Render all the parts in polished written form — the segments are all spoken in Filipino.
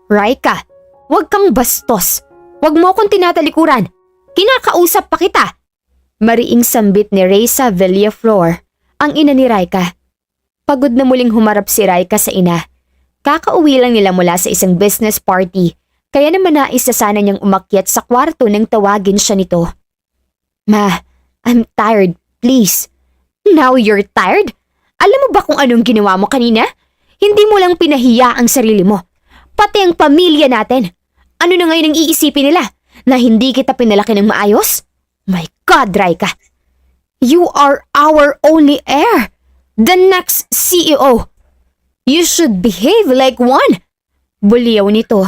Raika, huwag kang bastos. Huwag mo akong tinatalikuran. Kinakausap pa kita. Mariing sambit ni Reza Villaflor, ang ina ni Raika. Pagod na muling humarap si Raika sa ina. Kakauwi lang nila mula sa isang business party, kaya naman nais na sana niyang umakyat sa kwarto nang tawagin siya nito. Ma, I'm tired, please. Now you're tired? Alam mo ba kung anong ginawa mo kanina? Hindi mo lang pinahiya ang sarili mo. Pati ang pamilya natin. Ano na ngayon ang iisipin nila? Na hindi kita pinalaki ng maayos? My God, Raika. You are our only heir. The next CEO. You should behave like one. Buliyaw nito.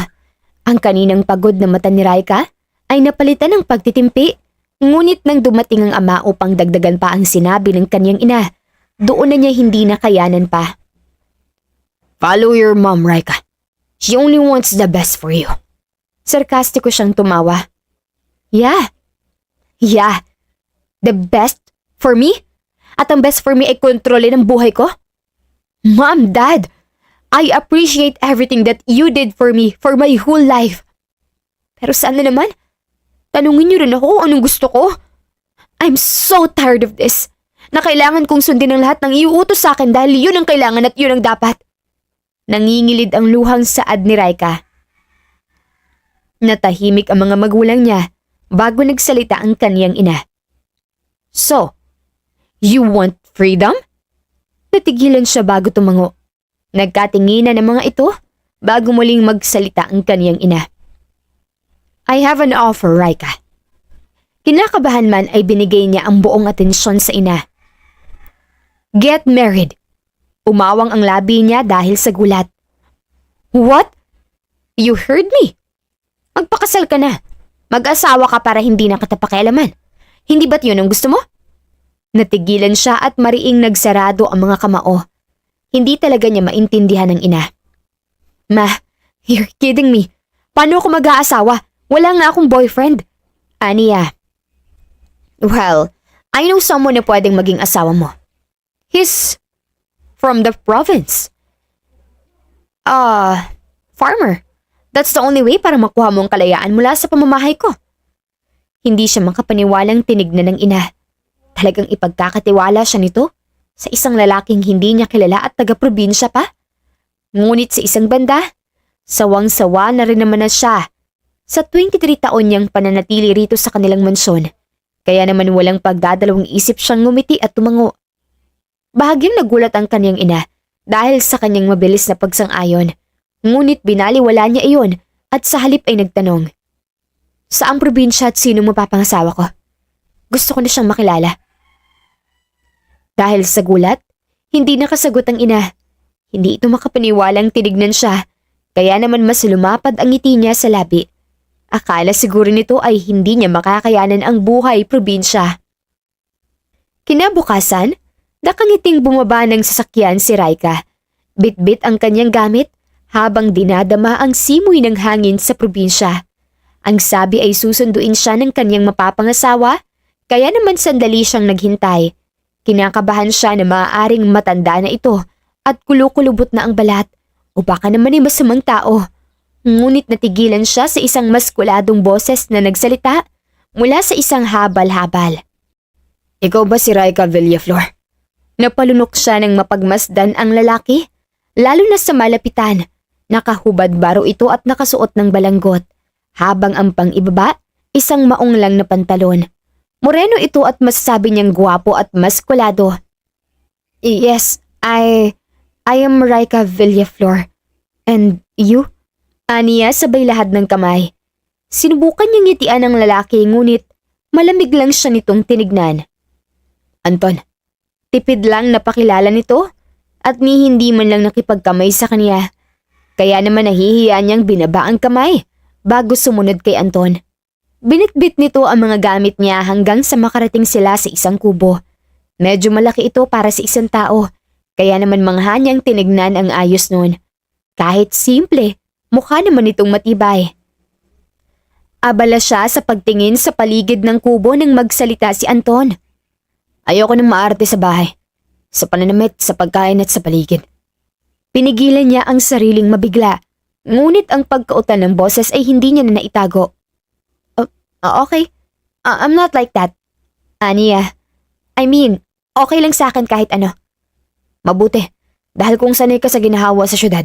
Ang kaninang pagod na mata ni Raika ay napalitan ng pagtitimpi. Ngunit nang dumating ang ama upang dagdagan pa ang sinabi ng kanyang ina, doon na niya hindi nakayanan pa. Follow your mom, Raika. She only wants the best for you. Sarkastiko siyang tumawa. Yeah. The best for me? At ang best for me ay kontrolin ang buhay ko? Mom, Dad, I appreciate everything that you did for me for my whole life. Pero sana naman, tanungin niyo rin ako anong gusto ko. I'm so tired of this. Na kailangan kong sundin ang lahat ng iuutos sa akin dahil yun ang kailangan at yun ang dapat. Nangingilid ang luhang saad ni Raika. Natahimik ang mga magulang niya bago nagsalita ang kaniyang ina. So, you want freedom? Natigilan siya bago tumango. Nagkatinginan ang mga ito bago muling magsalita ang kaniyang ina. I have an offer, Raika. Kinakabahan man ay binigay niya ang buong atensyon sa ina. Get married. Umawang ang labi niya dahil sa gulat. What? You heard me? Magpakasal ka na. Mag-asawa ka para hindi na kita pakialaman. Hindi ba't yun ang gusto mo? Natigilan siya at mariing nagsarado ang mga kamao. Hindi talaga niya maintindihan ng ina. Ma, you're kidding me. Paano ako mag-aasawa? Wala nga akong boyfriend. Aniya. Well, I know someone na pwedeng maging asawa mo. He's from the province. Farmer. That's the only way para makuha mo ang kalayaan mula sa pamamahay ko. Hindi siya makapaniwalang tinignan ng ina. Talagang ipagkakatiwala siya nito sa isang lalaking hindi niya kilala at taga-probinsya pa. Ngunit sa isang banda, sawang-sawa na rin naman na siya sa 23 taon niyang pananatili rito sa kanilang mansyon. Kaya naman walang pagdadalawang isip siyang ngumiti at tumango. Bahagyang nagulat ang kanyang ina dahil sa kanyang mabilis na pagsang-ayon. Ngunit binaliwala niya iyon at sa halip ay nagtanong. Saang probinsya at sino mapapangasawa ko? Gusto ko na siyang makilala. Dahil sa gulat, hindi nakasagot ang ina. Hindi ito makapaniwalang tinignan siya, kaya naman mas lumapad ang ngiti niya sa labi. Akala siguro nito ay hindi niya makakayanan ang buhay probinsya. Kinabukasan, nakangiting bumaba ng sasakyan si Raika. Bit-bit ang kanyang gamit habang dinadama ang simoy ng hangin sa probinsya. Ang sabi ay susunduin siya ng kanyang mapapangasawa, kaya naman sandali siyang naghintay. Kinakabahan siya na maaaring matanda na ito at kulukulubot na ang balat o baka naman ay masamang tao. Ngunit natigilan siya sa isang maskuladong boses na nagsalita mula sa isang habal-habal. Ikaw ba si Raika Villaflor? Napalunok siya ng mapagmasdan ang lalaki, lalo na sa malapitan. Nakahubad baro ito at nakasuot ng balanggot, habang ang pang-ibaba, isang maong lang na pantalon. Moreno ito at masasabi niyang gwapo at maskulado. Yes, I am Raika Villaflor. And you? Aniya sabay lahad ng kamay. Sinubukan niyang ngitian ang lalaki ngunit malamig lang siya nitong tinignan. Anton, tipid lang napakilala nito at ni hindi man lang nakipagkamay sa kanya. Kaya naman nahihiya niyang binaba ang kamay bago sumunod kay Anton. Binitbit nito ang mga gamit niya hanggang sa makarating sila sa isang kubo. Medyo malaki ito para sa isang tao, kaya naman mangha niyang tinignan ang ayos nun. Kahit simple, mukha naman itong matibay. Abala siya sa pagtingin sa paligid ng kubo nang magsalita si Anton. Ayoko nang maarte sa bahay, sa pananamit, sa pagkain at sa paligid. Pinigilan niya ang sariling mabigla. Ngunit ang pagkautal ng boses ay hindi niya na naitago. Okay. I'm not like that. Aniya, I mean, okay lang sa akin kahit ano. Mabuti, dahil kung sanay ka sa ginahawa sa syudad,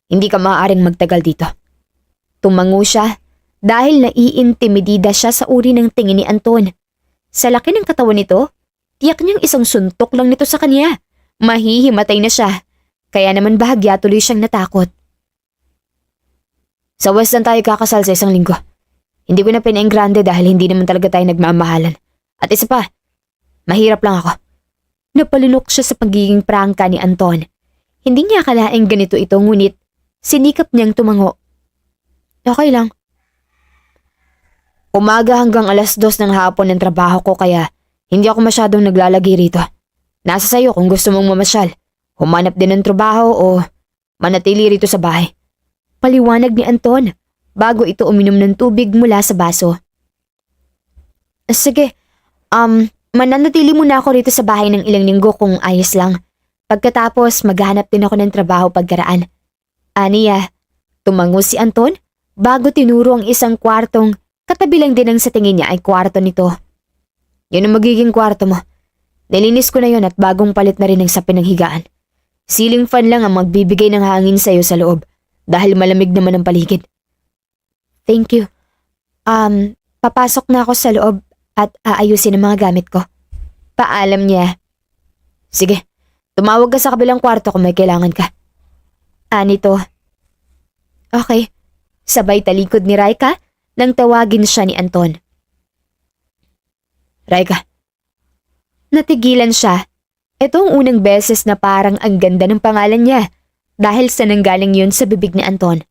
hindi ka maaaring magtagal dito. Tumango siya dahil naiintimidida siya sa uri ng tingin ni Anton. Sa laki ng katawan nito, tiyak niyang isang suntok lang nito sa kanya. Mahihimatay na siya, kaya naman bahagya tuloy siyang natakot. Sa Westland tayo kakasal sa isang linggo. Hindi ko na pinainggrande dahil hindi naman talaga tayo nagmamahalan. At isa pa, mahirap lang ako. Napalunok siya sa pagiging prangka ni Anton. Hindi niya akalaing ganito ito ngunit sinikap niyang tumango. Okay lang. Umaga hanggang 2:00 ng hapon ng trabaho ko kaya hindi ako masyadong naglalagi rito. Nasa sayo kung gusto mong mamasyal, humanap din ng trabaho o manatili rito sa bahay. Paliwanag ni Anton bago ito uminom ng tubig mula sa baso. Sige, mananatili muna ako rito sa bahay ng ilang linggo kung ayos lang. Pagkatapos maghanap din ako ng trabaho pagkaraan. Aniya, tumango si Anton bago tinuro ang isang kwartong katabi lang din ang sa tingin niya ay kwarto nito. Yun ang magiging kwarto mo. Nilinis ko na yun at bagong palit na rin ang sapin ng higaan. Ceiling fan lang ang magbibigay ng hangin sa'yo sa loob dahil malamig naman ang paligid. Thank you. Papasok na ako sa loob at aayusin ang mga gamit ko. Paalam niya. Sige, tumawag ka sa kabilang kwarto kung may kailangan ka. Anito. Okay. Sabay talikod ni Raika nang tawagin siya ni Anton. Raika. Natigilan siya. Ito ang unang beses na parang ang ganda ng pangalan niya dahil sa nanggaling yun sa bibig ni Anton.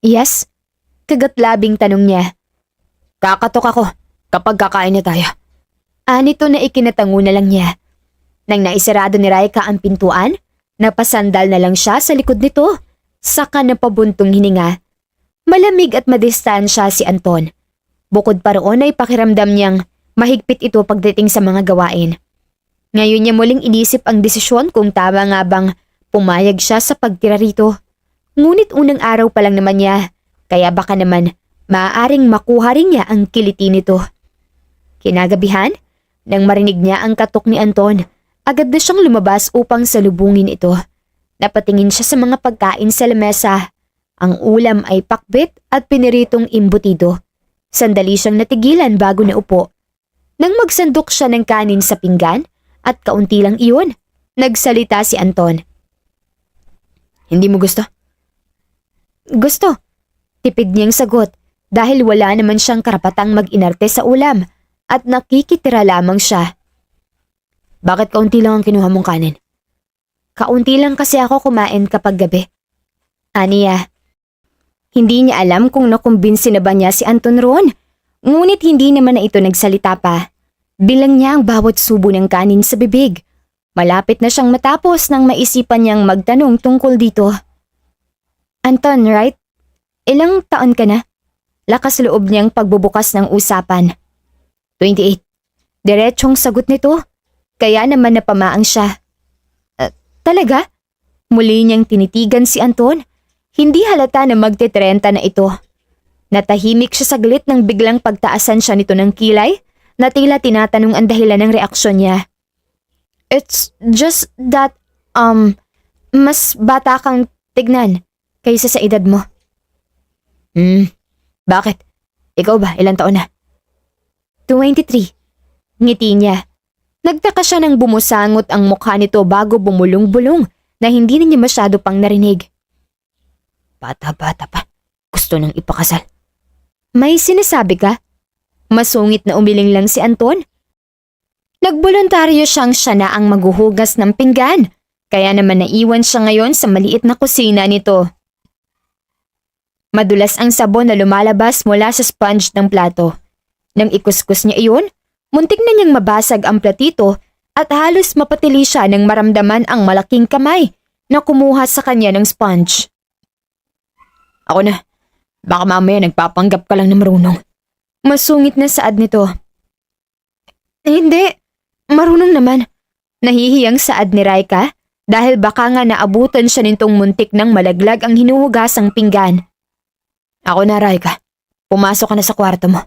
Yes? Kagatlabing tanong niya. Kakatok ako kapag kakain na tayo. Anito na ikinatango na lang niya. Nang naisarado ni Raika ang pintuan, napasandal na lang siya sa likod nito. Saka napabuntong hininga. Malamig at madistansya si Anton. Bukod pa roon ay pakiramdam niyang mahigpit ito pagdating sa mga gawain. Ngayon niya muling inisip ang desisyon kung tama nga bang pumayag siya sa pagtira rito. Ngunit unang araw pa lang naman niya, kaya baka naman maaaring makuha rin niya ang kiliti nito. Kinagabihan, nang marinig niya ang katok ni Anton, agad na siyang lumabas upang salubungin ito. Napatingin siya sa mga pagkain sa lamesa. Ang ulam ay pakbet at piniritong imbutido. Sandali siyang natigilan bago naupo. Nang magsandok siya ng kanin sa pinggan at kaunti lang iyon, nagsalita si Anton. Hindi mo gusto? Gusto. Tipid niyang sagot dahil wala naman siyang karapatang mag-inarte sa ulam at nakikitira lamang siya. Bakit kaunti lang ang kinuha mong kanin? Kaunti lang kasi ako kumain kapag gabi. Aniya. Hindi niya alam kung nakumbinsi na ba niya si Anton roon. Ngunit hindi naman na ito nagsalita pa. Bilang niya ang bawat subo ng kanin sa bibig. Malapit na siyang matapos nang maisipan niyang magtanong tungkol dito. Anton, right? Ilang taon ka na? Lakas loob niyang pagbubukas ng usapan. 28. Diretsong sagot nito. Kaya naman napamaang siya. Talaga? Muli niyang tinitigan si Anton. Hindi halata na magte-30 na ito. Natahimik siya saglit nang biglang pagtaasan siya nito ng kilay na tila tinatanong ang dahilan ng reaksyon niya. It's just that, mas bata kang tignan kaysa sa edad mo. Bakit? Ikaw ba, ilang taon na? 23. Ngiti niya. Nagtaka siya nang bumusangot ang mukha nito bago bumulong-bulong na hindi na niya masyado pang narinig. Bata-bata pa. Gusto nang ipakasal. May sinasabi ka? Masungit na umiling lang si Anton. Nagboluntaryo siya na ang maghuhugas ng pinggan. Kaya naman naiwan siya ngayon sa maliit na kusina nito. Madulas ang sabon na lumalabas mula sa sponge ng plato. Nang ikuskus niya iyon, muntik na niyang mabasag ang platito at halos mapatili siya nang maramdaman ang malaking kamay na kumuha sa kanya ng sponge. Ako na. Baka mamaya nagpapanggap ka lang na marunong. Masungit na saad nito. Hindi. Marunong naman. Nahihiyang saad ni Raika dahil baka nga naabutan siya nitong muntik ng malaglag ang hinuhugasang pinggan. Ako na, Raika. Pumasok ka na sa kwarto mo.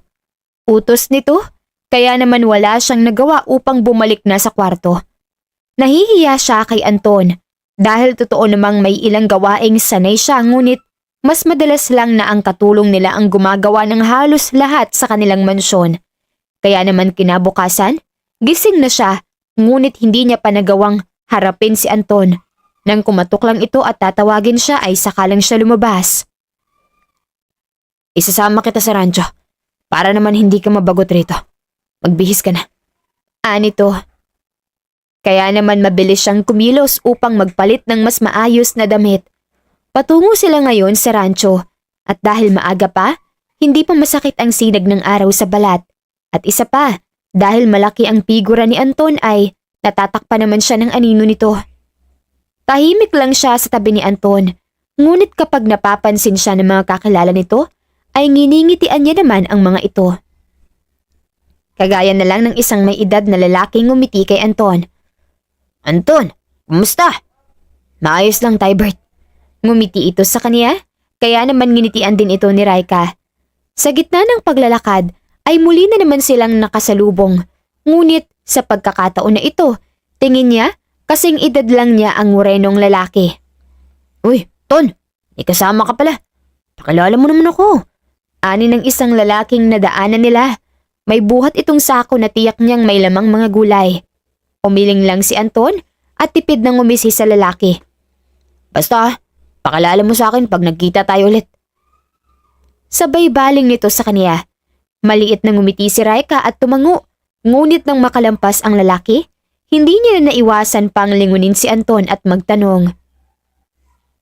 Utos nito, kaya naman wala siyang nagawa upang bumalik na sa kwarto. Nahihiya siya kay Anton dahil totoo namang may ilang gawaing sanay siya ngunit mas madalas lang na ang katulong nila ang gumagawa ng halos lahat sa kanilang mansyon. Kaya naman kinabukasan, gising na siya ngunit hindi niya pa nagawang harapin si Anton. Nang kumatok lang ito at tatawagin siya ay sakalang siya lumabas. Isasama kita sa rancho para naman hindi ka mabagot rito. Magbihis ka na. Anito. Kaya naman mabilis siyang kumilos upang magpalit ng mas maayos na damit. Patungo sila ngayon sa rancho at dahil maaga pa, hindi pa masakit ang sinag ng araw sa balat. At isa pa, dahil malaki ang figura ni Anton ay natatakpan naman siya ng anino nito. Tahimik lang siya sa tabi ni Anton, ngunit kapag napapansin siya ng mga kakilala nito, ay nginingitian niya naman ang mga ito. Kagaya na lang ng isang may edad na lalaking ngumiti kay Anton. Anton, kumusta? Maayos lang, Tybert. Ngumiti ito sa kanya, kaya naman nginitian din ito ni Raika. Sa gitna ng paglalakad, ay muli na naman silang nakasalubong. Ngunit sa pagkakataon na ito, tingin niya kasing edad lang niya ang morenong lalaki. Uy, Ton, may kasama ka pala. Pakilala mo naman ako. Ani ng isang lalaking nadaanan nila. May buhat itong sako na tiyak niyang may lamang mga gulay. Umiling lang si Anton at tipid nang umisi sa lalaki. Basta, pakilala mo sa akin pag nagkita tayo ulit. Sabay baling nito sa kanya. Maliit na ngumiti si Raika at tumango. Ngunit nang makalampas ang lalaki, hindi niya na naiwasan pang lingunin si Anton at magtanong.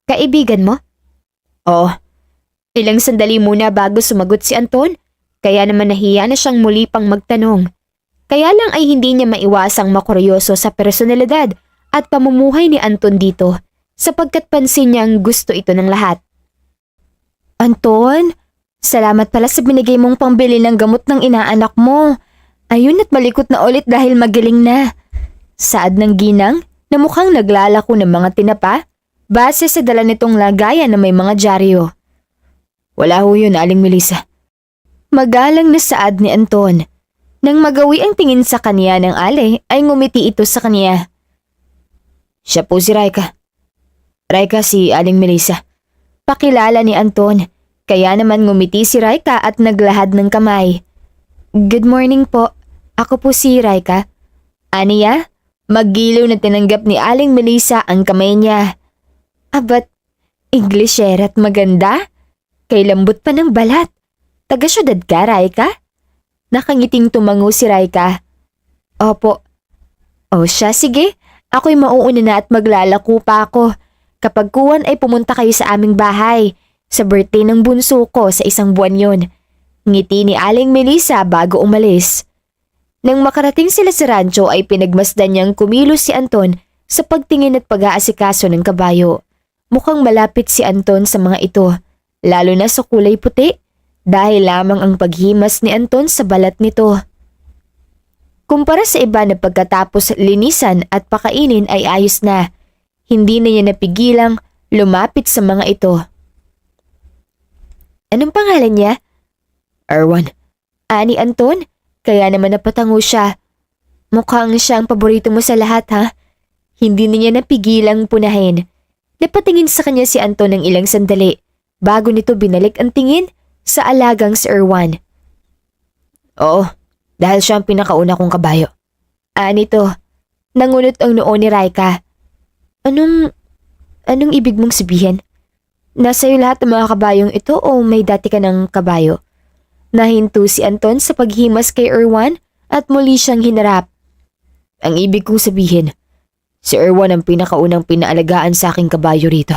Kaibigan mo? Oo. Ilang sandali muna bago sumagot si Anton, kaya naman nahiya na siyang muli pang magtanong. Kaya lang ay hindi niya maiwasang makuryoso sa personalidad at pamumuhay ni Anton dito, sapagkat pansin niyang gusto ito ng lahat. Anton, salamat pala sa binigay mong pambili ng gamot ng inaanak mo. Ayun at malikot na ulit dahil magaling na. Saad ng ginang na mukhang naglalako ng mga tinapa base sa dala nitong lagayan na may mga dyaryo. Wala ho yun, Aling Melissa. Magalang na saad ni Anton. Nang magawi ang tingin sa kanya ng Ale ay ngumiti ito sa kanya. Siya po si Raika. Raika si Aling Melissa. Pakilala ni Anton, kaya naman ngumiti si Raika at naglahad ng kamay. Good morning po. Ako po si Raika. Aniya, maggiliw na tinanggap ni Aling Melissa ang kamay niya. Abat, Englishera at maganda? Kay lambot pa ng balat. Taga-syudad ka, Raika? Nakangiting tumango si Raika. Opo. O siya, sige. Ako'y mauuna na at maglalako pa ako. Kapag kuwan ay pumunta kayo sa aming bahay. Sa birthday ng bunso ko sa isang buwan yon. Ngiti ni Aling Melissa bago umalis. Nang makarating sila sa rancho ay pinagmasdan niyang kumilos si Anton sa pagtingin at pag-aasikaso ng kabayo. Mukhang malapit si Anton sa mga ito, lalo na sa kulay puti, dahil lamang ang paghimas ni Anton sa balat nito. Kumpara sa iba na pagkatapos linisan at pakainin ay ayos na, hindi na niya napigilang lumapit sa mga ito. Anong pangalan niya? Erwan. Ani Anton? Kaya naman napatango siya. Mukhang siya ang paborito mo sa lahat, ha? Hindi na niya napigilang punahin. Napatingin sa kanya si Anton ng ilang sandali bago nito binalik ang tingin sa alagang si Erwan. Oo, dahil siya ang pinakauna kong kabayo. Anito, nangunot ang noo ni Raika. Anong ibig mong sabihin? Nasa iyo lahat ng mga kabayong ito o may dati ka ng kabayo? Nahinto si Anton sa paghimas kay Erwan at muli siyang hinarap. Ang ibig kong sabihin, si Erwan ang pinakaunang pinaalagaan sa aking kabayo rito.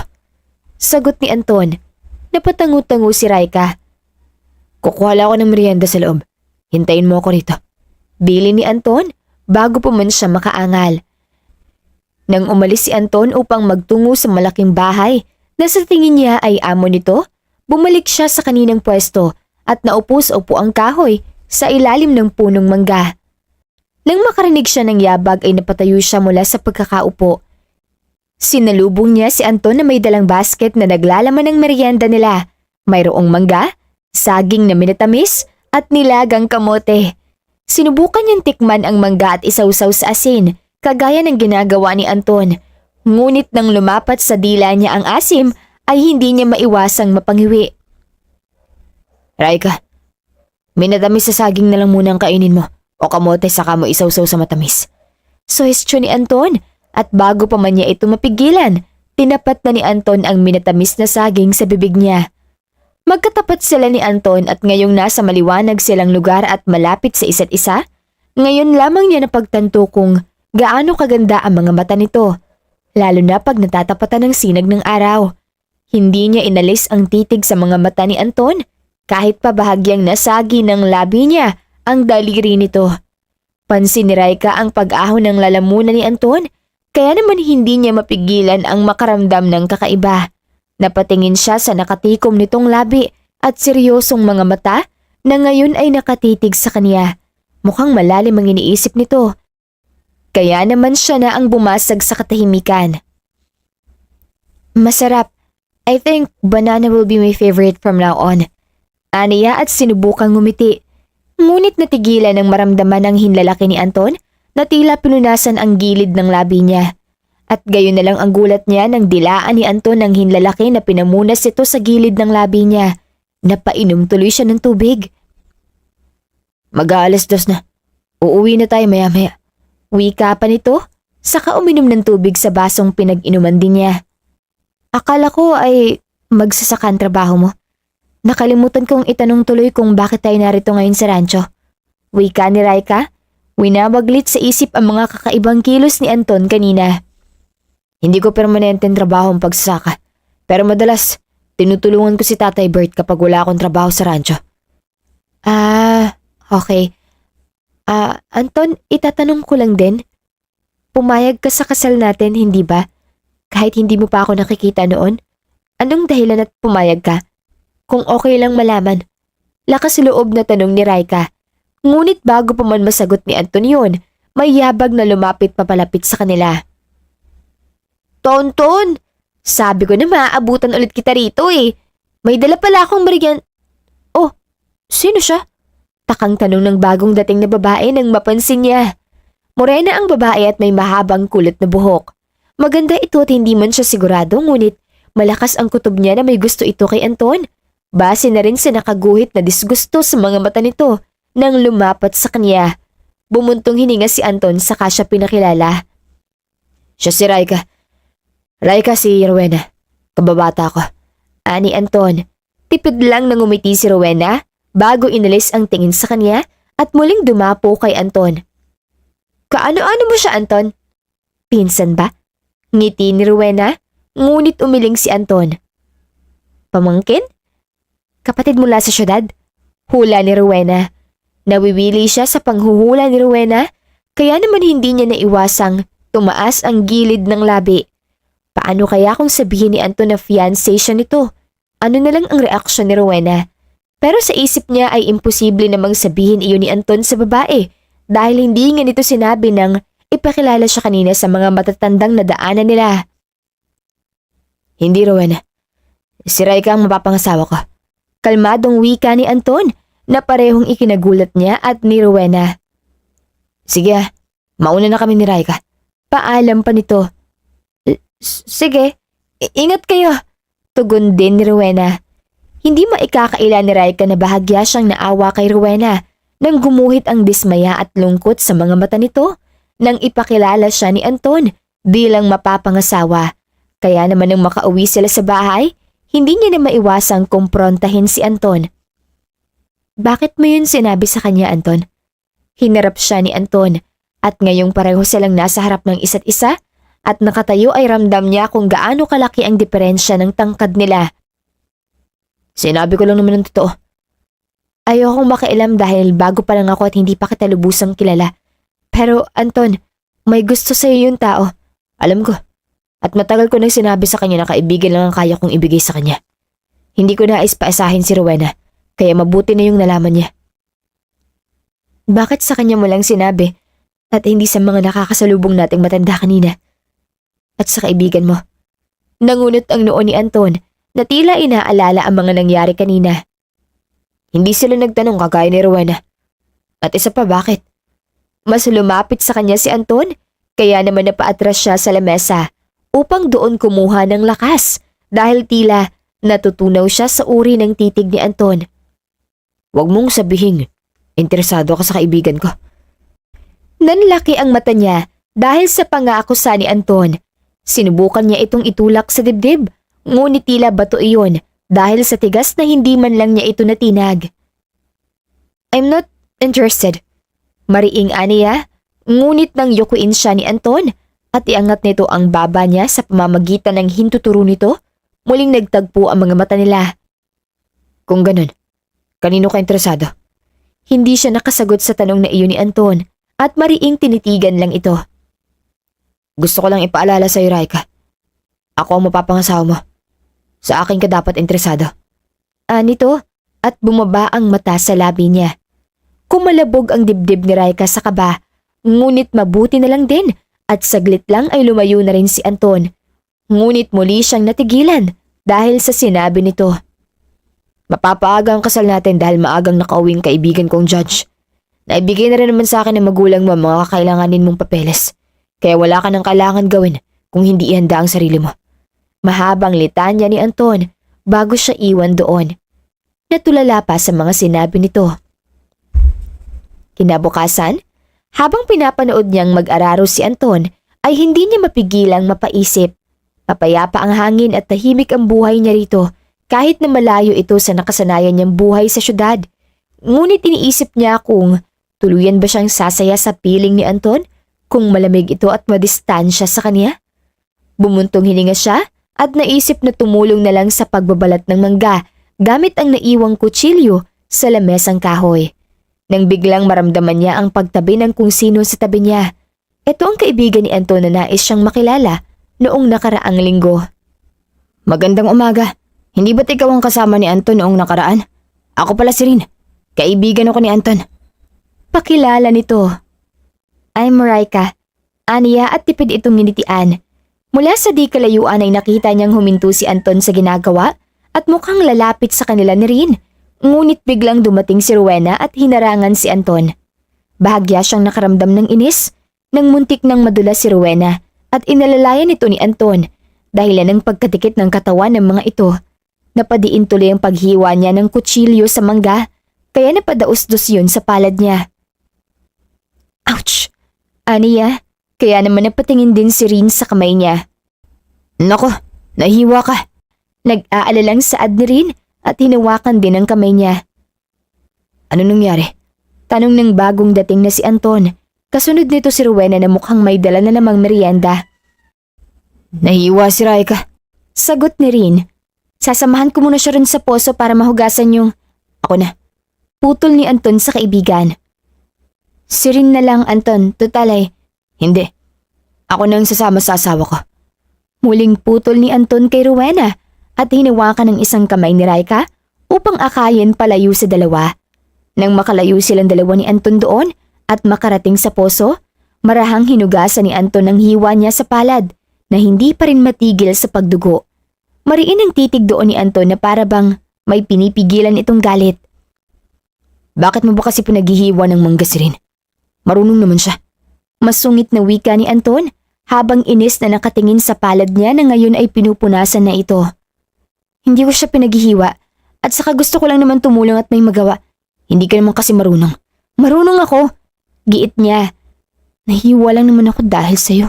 Sagot ni Anton. Napatango-tango si Raika. Kukuha lang ako ng merienda sa loob. Hintayin mo ako rito. Bili ni Anton bago pa man siya makaangal. Nang umalis si Anton upang magtungo sa malaking bahay na sa tingin niya ay amo nito, bumalik siya sa kaninang pwesto at naupo sa upuang kahoy sa ilalim ng punong mangga. Nang makarinig siya ng yabag ay napatayo siya mula sa pagkakaupo. Sinalubong niya si Anton na may dalang basket na naglalaman ng merienda nila. Mayroong mangga, saging na minatamis at nilagang kamote. Sinubukan niyang tikman ang mangga at isawsaw sa asin, kagaya ng ginagawa ni Anton. Ngunit nang lumapat sa dila niya ang asim, ay hindi niya maiwasang mapanghiwi. Raika, minatamis sa saging na lang muna ang kainin mo o kamote saka mo isawsaw sa matamis. Suhestyon ni Anton. At bago pa man niya ito mapigilan, tinapat na ni Anton ang minatamis na saging sa bibig niya. Magkatapat sila ni Anton at ngayong nasa maliwanag silang lugar at malapit sa isa't isa, ngayon lamang niya napagtanto kung gaano kaganda ang mga mata nito, lalo na pag natatapatan ng sinag ng araw. Hindi niya inalis ang titig sa mga mata ni Anton, kahit pa bahagyang nasagi ng labi niya ang daliri nito. Pansin ni Raika ang pag-ahon ng lalamunan ni Anton, kaya naman hindi niya mapigilan ang makaramdam ng kakaiba. Napatingin siya sa nakatikom nitong labi at seryosong mga mata na ngayon ay nakatitig sa kanya. Mukhang malalim ang iniisip nito. Kaya naman siya na ang bumasag sa katahimikan. Masarap. I think banana will be my favorite from now on. Aniya at sinubukang ngumiti. Ngunit natigilan ng maramdaman ang hinlalaki ni Anton na tila pinunasan ang gilid ng labi niya. At gayon na lang ang gulat niya nang dilaan ni Anton ang hinlalaki na pinamunas ito sa gilid ng labi niya. Napainom tuloy siya ng tubig. Mag-aalas-dos na. Uuwi na tayo maya-maya. Wika pa nito, saka uminom ng tubig sa basong pinag-inuman din niya. Akala ko ay magsasaka ang trabaho mo. Nakalimutan kong itanong tuloy kung bakit tayo narito ngayon sa rancho. Wika ni Raika. Winabaglit sa isip ang mga kakaibang kilos ni Anton kanina. Hindi ko permanenteng trabaho ang pagsasaka, pero madalas tinutulungan ko si Tatay Bert kapag wala akong trabaho sa rancho. Okay. Anton, itatanong ko lang din. Pumayag ka sa kasal natin, hindi ba? Kahit hindi mo pa ako nakikita noon? Anong dahilan at pumayag ka? Kung okay lang malaman. Lakas loob na tanong ni Raika. Ngunit bago pa man masagot ni Anton yun, may yabag na lumapit papalapit sa kanila. Tonton, sabi ko na maaabutan ulit kita rito eh. May dala pala akong merienda. Oh, sino siya? Takang tanong ng bagong dating na babae nang mapansin niya. Morena ang babae at may mahabang kulot na buhok. Maganda ito at hindi man siya sigurado, ngunit malakas ang kutob niya na may gusto ito kay Anton. Base na rin sa nakaguhit na disgusto sa mga mata nito. Nang lumapat sa kanya, bumuntong hininga si Anton saka siya pinakilala. Siya si Raika. Raika si Rowena. Kababata ko. Ani Anton. Tipid lang nang umiti si Rowena bago inalis ang tingin sa kanya at muling dumapo kay Anton. Kaano-ano mo siya, Anton? Pinsan ba? Ngiti ni Rowena, ngunit umiling si Anton. Pamangkin? Kapatid mula sa syudad? Hula ni Rowena. Nawiwili siya sa panghuhula ni Rowena, kaya naman hindi niya naiwasang tumaas ang gilid ng labi. Paano kaya kung sabihin ni Anton na fiancé siya nito? Ano na lang ang reaksyon ni Rowena? Pero sa isip niya ay imposible namang sabihin iyon ni Anton sa babae dahil hindi nga nito sinabi nang ipakilala siya kanina sa mga matatandang nadaanan nila. Hindi, Rowena. Si Raika ang mapapangasawa ko. Kalmadong wika ni Anton na parehong ikinagulat niya at ni Rowena. Sige, mauna na kami ni Raika. Paalam pa nito. Sige, ingat kayo. Tugon din ni Rowena. Hindi maikakaila ni Raika na bahagya siyang naawa kay Rowena nang gumuhit ang dismaya at lungkot sa mga mata nito nang ipakilala siya ni Anton bilang mapapangasawa. Kaya naman nang makauwi sila sa bahay, hindi niya na maiwasang kumprontahin si Anton. Bakit mo yun sinabi sa kanya, Anton? Hinarap siya ni Anton at ngayong pareho silang nasa harap ng isa't isa at nakatayo ay ramdam niya kung gaano kalaki ang diferensya ng tangkad nila. Sinabi ko lang naman ng totoo. Ayokong makialam dahil bago pa lang ako at hindi pa kita lubusang kilala. Pero Anton, may gusto sa'yo yung tao. Alam ko. At matagal ko nang sinabi sa kanya na kaibigan lang ang kaya kong ibigay sa kanya. Hindi ko nais paasahin si Rowena. Kaya mabuti na yung nalaman niya. Bakit sa kanya mo lang sinabi at hindi sa mga nakakasalubong nating matanda kanina? at sa kaibigan mo. Nangunot ang noo ni Anton na tila inaalala ang mga nangyari kanina. Hindi sila nagtanong kagaya ni Rowena. At isa pa, bakit? Mas lumapit sa kanya si Anton, kaya naman napaatras siya sa lamesa upang doon kumuha ng lakas dahil tila natutunaw siya sa uri ng titig ni Anton. Huwag mong sabihin, interesado ka sa kaibigan ko. Nanlaki ang mata niya dahil sa pangako sa ni Anton. Sinubukan niya itong itulak sa dibdib, ngunit tila bato iyon dahil sa tigas na hindi man lang niya ito natinag. I'm not interested. Mariing aniya, ngunit nang yukuin siya ni Anton at iangat nito ang baba niya sa pamamagitan ng hintuturo nito, muling nagtagpo ang mga mata nila. Kung ganun, kanino ka interesado? Hindi siya nakasagot sa tanong na iyon ni Anton at mariing tinitigan lang ito. Gusto ko lang ipaalala sa iyo, Raika. Ako ang mapapangasawa mo. Sa akin ka dapat interesado. Nito at bumaba ang mata sa labi niya. Kumalabog ang dibdib ni Raika sa kaba, ngunit mabuti na lang din at saglit lang ay lumayo na rin si Anton. Ngunit muli siyang natigilan dahil sa sinabi nito. Mapapaaga ang kasal natin dahil maagang nakauwing kaibigan kong judge. Naibigay na rin naman sa akin ng magulang mo mga kakailanganin mong papeles. Kaya wala ka nang kailangan gawin kung hindi ihanda ang sarili mo. Mahabang litanya ni Anton bago siya iwan doon. Natulala pa sa mga sinabi nito. Kinabukasan, habang pinapanood niyang mag-araro si Anton, ay hindi niya mapigilang mapaisip. Mapayapa ang hangin at tahimik ang buhay niya rito kahit na malayo ito sa nakasanayan niyang buhay sa syudad. Ngunit iniisip niya kung tuluyan ba siyang sasaya sa piling ni Anton kung malamig ito at madistansya sa kanya. Bumuntong hininga siya at naisip na tumulong na lang sa pagbabalat ng mangga gamit ang naiwang kutsilyo sa lamesang kahoy. Nang biglang maramdaman niya ang pagtabi ng kung sino sa tabi niya. Ito ang kaibigan ni Anton na nais siyang makilala noong nakaraang linggo. Magandang umaga. Hindi ba't ikaw ang kasama ni Anton noong nakaraan? Ako pala si Rin. Kaibigan ako ni Anton. Pakilala nito. I'm Raika. Aniya at tipid itong nginitian. Mula sa di kalayuan ay nakita niyang huminto si Anton sa ginagawa at mukhang lalapit sa kanila ni Rin. Ngunit biglang dumating si Rowena at hinarangan si Anton. Bahagya siyang nakaramdam ng inis nang muntik nang madulas si Rowena at inalalayan ito ni Anton dahilan ng pagkadikit ng katawan ng mga ito. Napadiin tuloy ang paghiwa niya ng kutsilyo sa mangga kaya napadaos-dos yun sa palad niya. Ouch! Aniya, kaya naman napatingin din si Rin sa kamay niya. Nako, nahiwa ka. Nag-aalalang saad ni Rin at hinawakan din ang kamay niya. Ano nangyari? Tanong ng bagong dating na si Anton. Kasunod nito si Rowena na mukhang may dala na namang merienda. Nahiwa si Raika. Sagot ni Rin. Sasamahan ko muna siya rin sa poso para mahugasan yung... Ako na. Putol ni Anton sa kaibigan. Si Rin na lang, Anton. Total ay... Hindi. Ako nang sasama sa asawa ko. Muling putol ni Anton kay Rowena at hinawakan ng isang kamay ni Raika upang akayin palayo sa dalawa. Nang makalayo silang dalawa ni Anton doon at makarating sa poso, marahang hinugasan ni Anton ang hiwa niya sa palad na hindi pa rin matigil sa pagdugo. Mariin ang titig doon ni Anton na para bang may pinipigilan itong galit. Bakit mo ba kasi pinaghihiwa ng mangga si Rin? Marunong naman siya. Masungit na wika ni Anton habang inis na nakatingin sa palad niya na ngayon ay pinupunasan na ito. Hindi ko siya pinaghihiwa at saka gusto ko lang naman tumulong at may magawa. Hindi ka naman kasi marunong. Marunong ako! Giit niya. Nahiwa lang naman ako dahil sa'yo.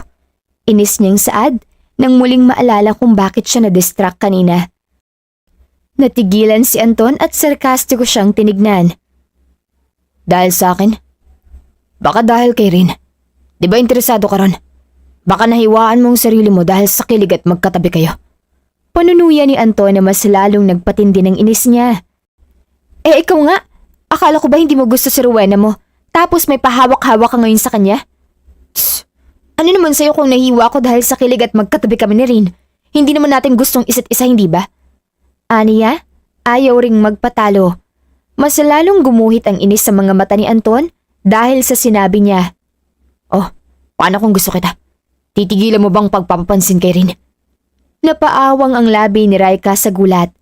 Inis niyang saad nang muling maalala kung bakit siya na-distract kanina. Natigilan si Anton at sarkastiko siyang tinignan. Dahil sa akin? Baka dahil kay Rin. Di ba interesado ka ron? Baka nahiwaan mo ang sarili mo dahil sa kilig at magkatabi kayo. Panunuya ni Anton na mas lalong nagpatindi ng inis niya. Eh ikaw nga, akala ko ba hindi mo gusto si Rowena mo? Tapos may pahawak-hawak ka ngayon sa kanya? Tss, ano naman sa'yo kung nahiwa ko dahil sa kilig at magkatabi kami ni Rin? Hindi naman natin gustong isa't isa, hindi ba? Aniya, ayaw ring magpatalo. Mas lalong gumuhit ang inis sa mga mata ni Anton dahil sa sinabi niya. Oh, paano kung gusto kita? Titigilan mo bang pagpapapansin kay Rin? Napaawang ang labi ni Raika sa gulat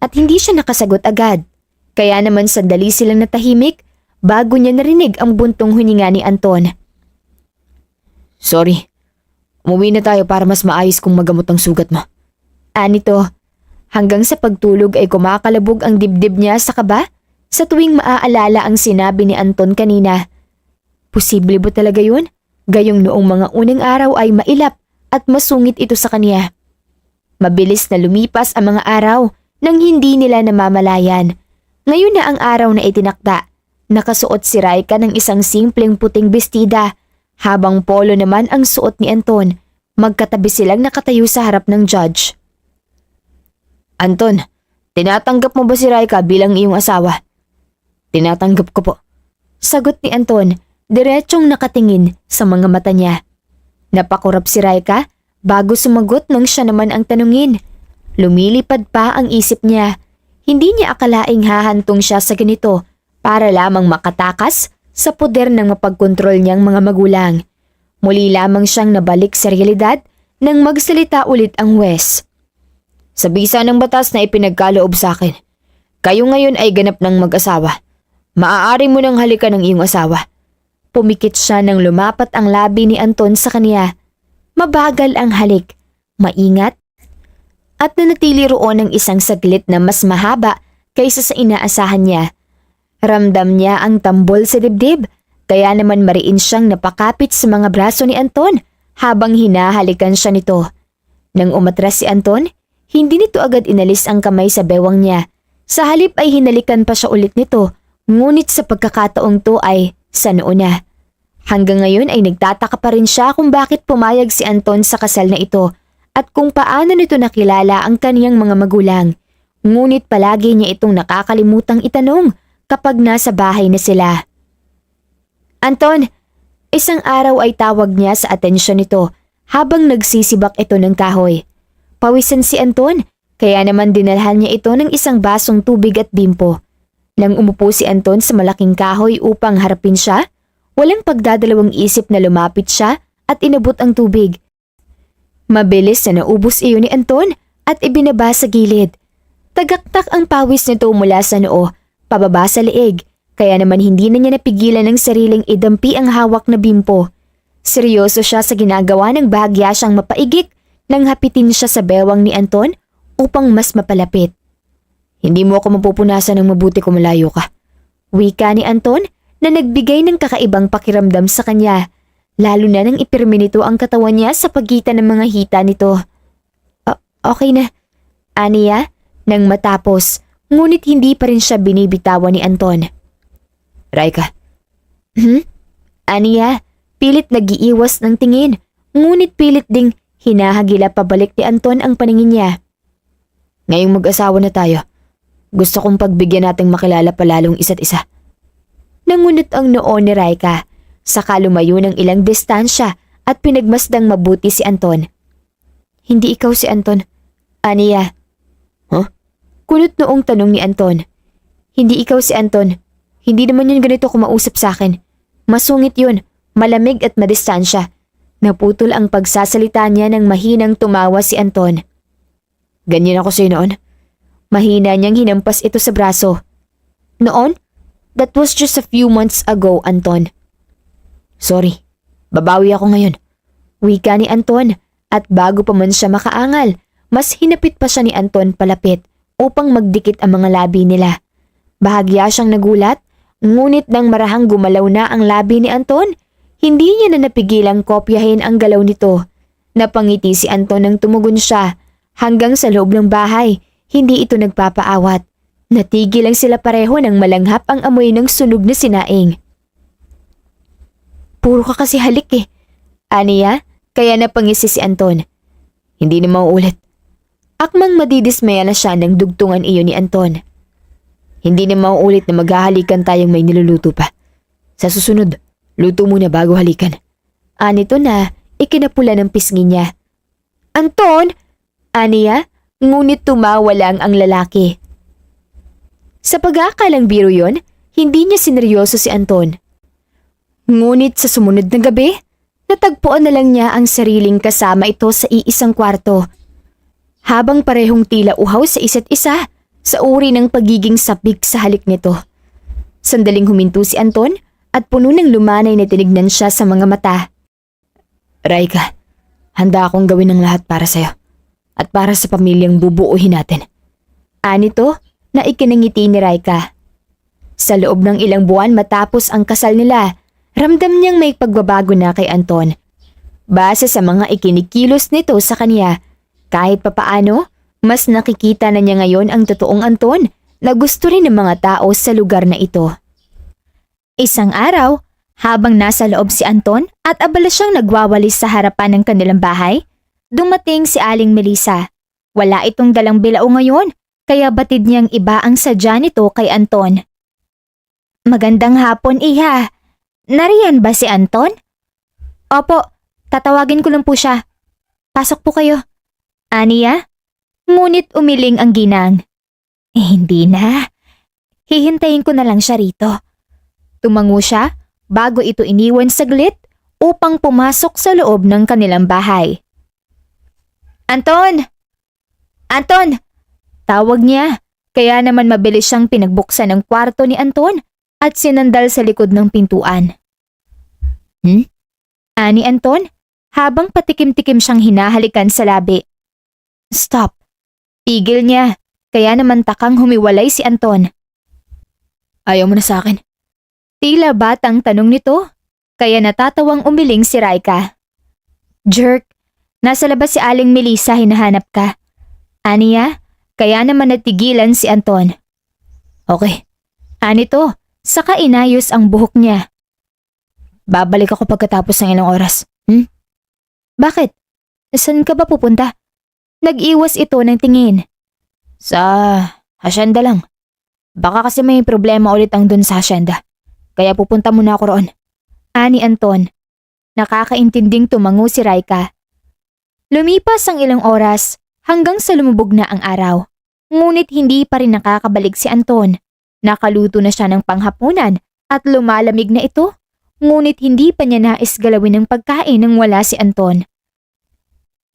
at hindi siya nakasagot agad. Kaya naman sandali silang natahimik bago niya narinig ang buntong huninga ni Anton. Sorry, umuwi na tayo para mas maayos kung magamot ang sugat mo. Anito, hanggang sa pagtulog ay kumakalabog ang dibdib niya sa kaba sa tuwing maaalala ang sinabi ni Anton kanina. Posible ba talaga yun? Gayong noong mga unang araw ay mailap at masungit ito sa kanya. Mabilis na lumipas ang mga araw nang hindi nila namamalayan. Ngayon na ang araw na itinakda. Nakasuot si Raika ng isang simpleng puting bestida, habang polo naman ang suot ni Anton. Magkatabi silang nakatayo sa harap ng judge. Anton, tinatanggap mo ba si Raika bilang iyong asawa? Tinatanggap ko po. Sagot ni Anton, diretsyong nakatingin sa mga mata niya. Napakurap si Raika bago sumagot nang siya naman ang tanungin. Lumilipad pa ang isip niya. Hindi niya akalaing hahantong siya sa ganito para lamang makatakas sa poder ng mapagkontrol niyang mga magulang. Muli lamang siyang nabalik sa realidad nang magsalita ulit ang huwes. Sa bisa ng batas na ipinagkaloob sa akin, kayo ngayon ay ganap ng mag-asawa. Maaari mo nang halikan ng iyong asawa. Pumikit siya nang lumapat ang labi ni Anton sa kanya. Mabagal ang halik, maingat, at nanatili roon ng isang saglit na mas mahaba kaysa sa inaasahan niya. Ramdam niya ang tambol sa dibdib, kaya naman mariin siyang napakapit sa mga braso ni Anton habang hinahalikan siya nito. Nang umatras si Anton, hindi nito agad inalis ang kamay sa bewang niya. Sa halip ay hinalikan pa siya ulit nito, ngunit sa pagkakataong to ay sa noo na. Hanggang ngayon ay nagtataka pa rin siya kung bakit pumayag si Anton sa kasal na ito at kung paano nito nakilala ang kaniyang mga magulang. Ngunit palagi niya itong nakakalimutang itanong kapag nasa bahay na sila. Anton, isang araw ay tawag niya sa atensyon nito habang nagsisibak ito ng kahoy. Pawisan si Anton, kaya naman dinalhan niya ito ng isang basong tubig at bimpo. Nang umupo si Anton sa malaking kahoy upang harapin siya, walang pagdadalawang isip na lumapit siya at inabot ang tubig. Mabilis na naubos iyon ni Anton at ibinaba sa gilid. Tagaktak ang pawis nito mula sa noo, pababa sa leeg, kaya naman hindi na niya napigilan ng sariling idampi ang hawak na bimpo. Seryoso siya sa ginagawa ng bahagya siyang mapaigik nang hapitin siya sa bewang ni Anton upang mas mapalapit. Hindi mo ako mapupunasan ng mabuti kung malayo ka. Wika ni Anton na nagbigay ng kakaibang pakiramdam sa kanya. Lalo na nang ipirmi nito ang katawan niya sa pagitan ng mga hita nito. Okay na, aniya, nang matapos, ngunit hindi pa rin siya binibitawan ni Anton. Raika. Aniya, pilit nagiiwas ng tingin, ngunit pilit ding hinahagila pabalik ni Anton ang paningin niya. Ngayong mag-asawa na tayo, gusto kong pagbigyan nating makilala palalong isa't isa. Nangunot ang noo ni Raika. Saka lumayo ng ilang distansya at pinagmasdang mabuti si Anton. Hindi ikaw si Anton. Aniya. Huh? Kunot noong tanong ni Anton. Hindi ikaw si Anton. Hindi naman yun ganito kumausap sa akin. Masungit yun, malamig at madistansya. Naputol ang pagsasalita niya nang mahinang tumawa si Anton. Ganyan ako sa'yo noon. Mahina niyang hinampas ito sa braso. Noon? That was just a few months ago, Anton. Sorry, babawi ako ngayon. Wika ni Anton at bago pa man siya makaangal, mas hinapit pa siya ni Anton palapit upang magdikit ang mga labi nila. Bahagya siyang nagulat, ngunit nang marahang gumalaw na ang labi ni Anton, hindi niya na napigilang kopyahin ang galaw nito. Napangiti si Anton nang tumugon siya. Hanggang sa loob ng bahay, hindi ito nagpapaawat. Natigil lang sila pareho nang malanghap ang amoy ng sunog na sinaing. Puro ka kasi halik eh. Aniya, kaya napangisi si Anton. Hindi na mauulit. Akmang madidismaya na siya nang dugtungan iyon ni Anton. Hindi na mauulit na maghahalikan tayong may niluluto pa. Sa susunod, luto muna bago halikan. Anito na, ikinapula ng pisngi niya. Anton! Aniya, ngunit tumawa lang ang lalaki. Sa pag-aakalang biro yon, hindi niya sineryoso si Anton. Ngunit sa sumunod na gabi, Natagpuan na lang niya ang sariling kasama ito sa iisang kwarto. Habang parehong tila uhaw sa isa't isa sa uri ng pagiging sapik sa halik nito. Sandaling huminto si Anton at puno ng lumanay na tinignan siya sa mga mata. Raika, handa akong gawin ang lahat para sa'yo at para sa pamilyang bubuuhin natin. Anito na ikinangiti ni Raika. Sa loob ng ilang buwan matapos ang kasal nila, ramdam niyang may pagbabago na kay Anton. Base sa mga ikinikilos nito sa kanya, kahit papaano, mas nakikita na niya ngayon ang totoong Anton na gusto rin ng mga tao sa lugar na ito. Isang araw, habang nasa loob si Anton at abala siyang nagwawalis sa harapan ng kanilang bahay, dumating si Aling Melissa. Wala itong dalang bilao ngayon, kaya batid niyang iba ang sadya nito kay Anton. Magandang hapon, Iha. Nariyan ba si Anton? Opo, tatawagin ko lang po siya. Pasok po kayo. Aniya? Ngunit umiling ang ginang. Hindi na. Hihintayin ko na lang siya rito. Tumango siya bago ito iniwan saglit upang pumasok sa loob ng kanilang bahay. Anton! Anton! Tawag niya, kaya naman mabilis siyang pinagbuksan ng kwarto ni Anton at sinandal sa likod ng pintuan. Ani Anton, habang patikim-tikim siyang hinahalikan sa labi. Stop! Tigil niya, kaya naman takang humiwalay si Anton. Ayaw mo na sa akin? Tila batang tanong nito, kaya natatawang umiling si Raika. Jerk, nasa labas si Aling Melissa, hinahanap ka. Aniya, kaya naman natigilan si Anton. Okay, anito, saka inayos ang buhok niya. Babalik ako pagkatapos ng ilang oras. Bakit? Saan ka ba pupunta? Nag-iwas ito ng tingin. Sa hasyenda lang. Baka kasi may problema ulit ang dun sa hasyenda. Kaya pupunta muna ako roon. Ani Anton. Nakakaintinding tumango si Raika. Lumipas ang ilang oras hanggang sa lumubog na ang araw. Ngunit hindi pa rin nakakabalik si Anton. Nakaluto na siya ng panghapunan at lumalamig na ito. Ngunit hindi pa niya nais galawin ng pagkain nang wala si Anton.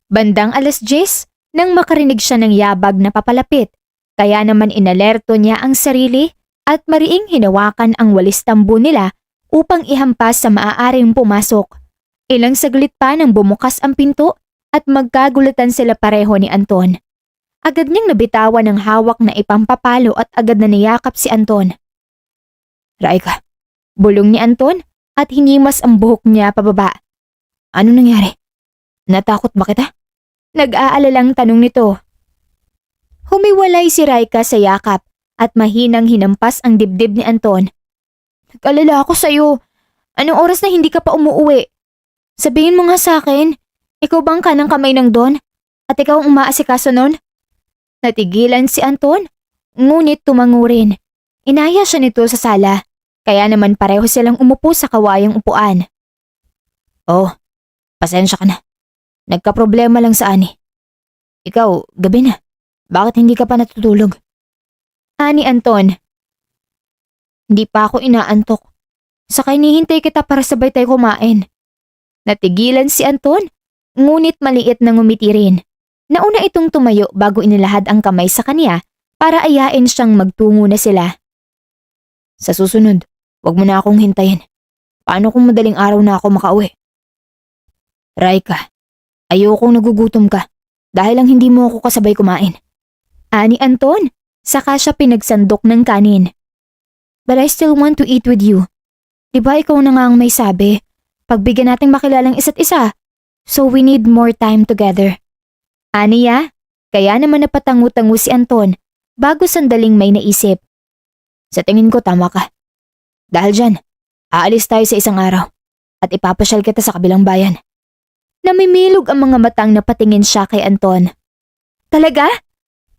Bandang 10:00 nang makarinig siya ng yabag na papalapit. Kaya naman inalerto niya ang sarili at mariing hinawakan ang walis tambo nila upang ihampas sa maaaring pumasok. Ilang saglit pa nang bumukas ang pinto at magkagulatan sila pareho ni Anton. Agad niyang nabitawan ang hawak na ipampapalo at agad na niyakap si Anton. Raika, bulong ni Anton at hinimas ang buhok niya pababa. Ano nangyari? Natakot ba kita? Nag-aalalang tanong nito. Humiwalay si Raika sa yakap at mahinang hinampas ang dibdib ni Anton. Nag-alala ako sa'yo. Anong oras na hindi ka pa umuuwi? Sabihin mo nga sa akin, ikaw bang kanang kamay ng Don? At ikaw ang umaasikaso nun? Natigilan si Anton, ngunit tumango rin. Inaya siya nito sa sala, kaya naman pareho silang umupo sa kawayang upuan. Oh, pasensya ka na. Nagka-problema lang sa ani. Ikaw, gabi na. Bakit hindi ka pa natutulog? Ani Anton. Hindi pa ako inaantok. Saka hinihintay kita para sabay tayo kumain. Natigilan si Anton, ngunit maliit na ngumiti rin. Nauna itong tumayo bago inilahad ang kamay sa kanya para ayain siyang magtungo na sila. Sa susunod, wag mo na akong hintayin. Paano kung madaling araw na ako makauwi? Raika, ayokong nagugutom ka dahil lang hindi mo ako kasabay kumain. Ani Anton, saka siya pinagsandok ng kanin. But I still want to eat with you. Diba ikaw na nga ang may sabi, pagbigyan nating makilalang isa't isa, so we need more time together. Aniya, kaya naman napatango-tango si Anton bago sandaling may naisip. Sa tingin ko tama ka. Dahil dyan, aalis tayo sa isang araw at ipapasyal kita sa kabilang bayan. Namimilog ang mga matang na patingin siya kay Anton. Talaga?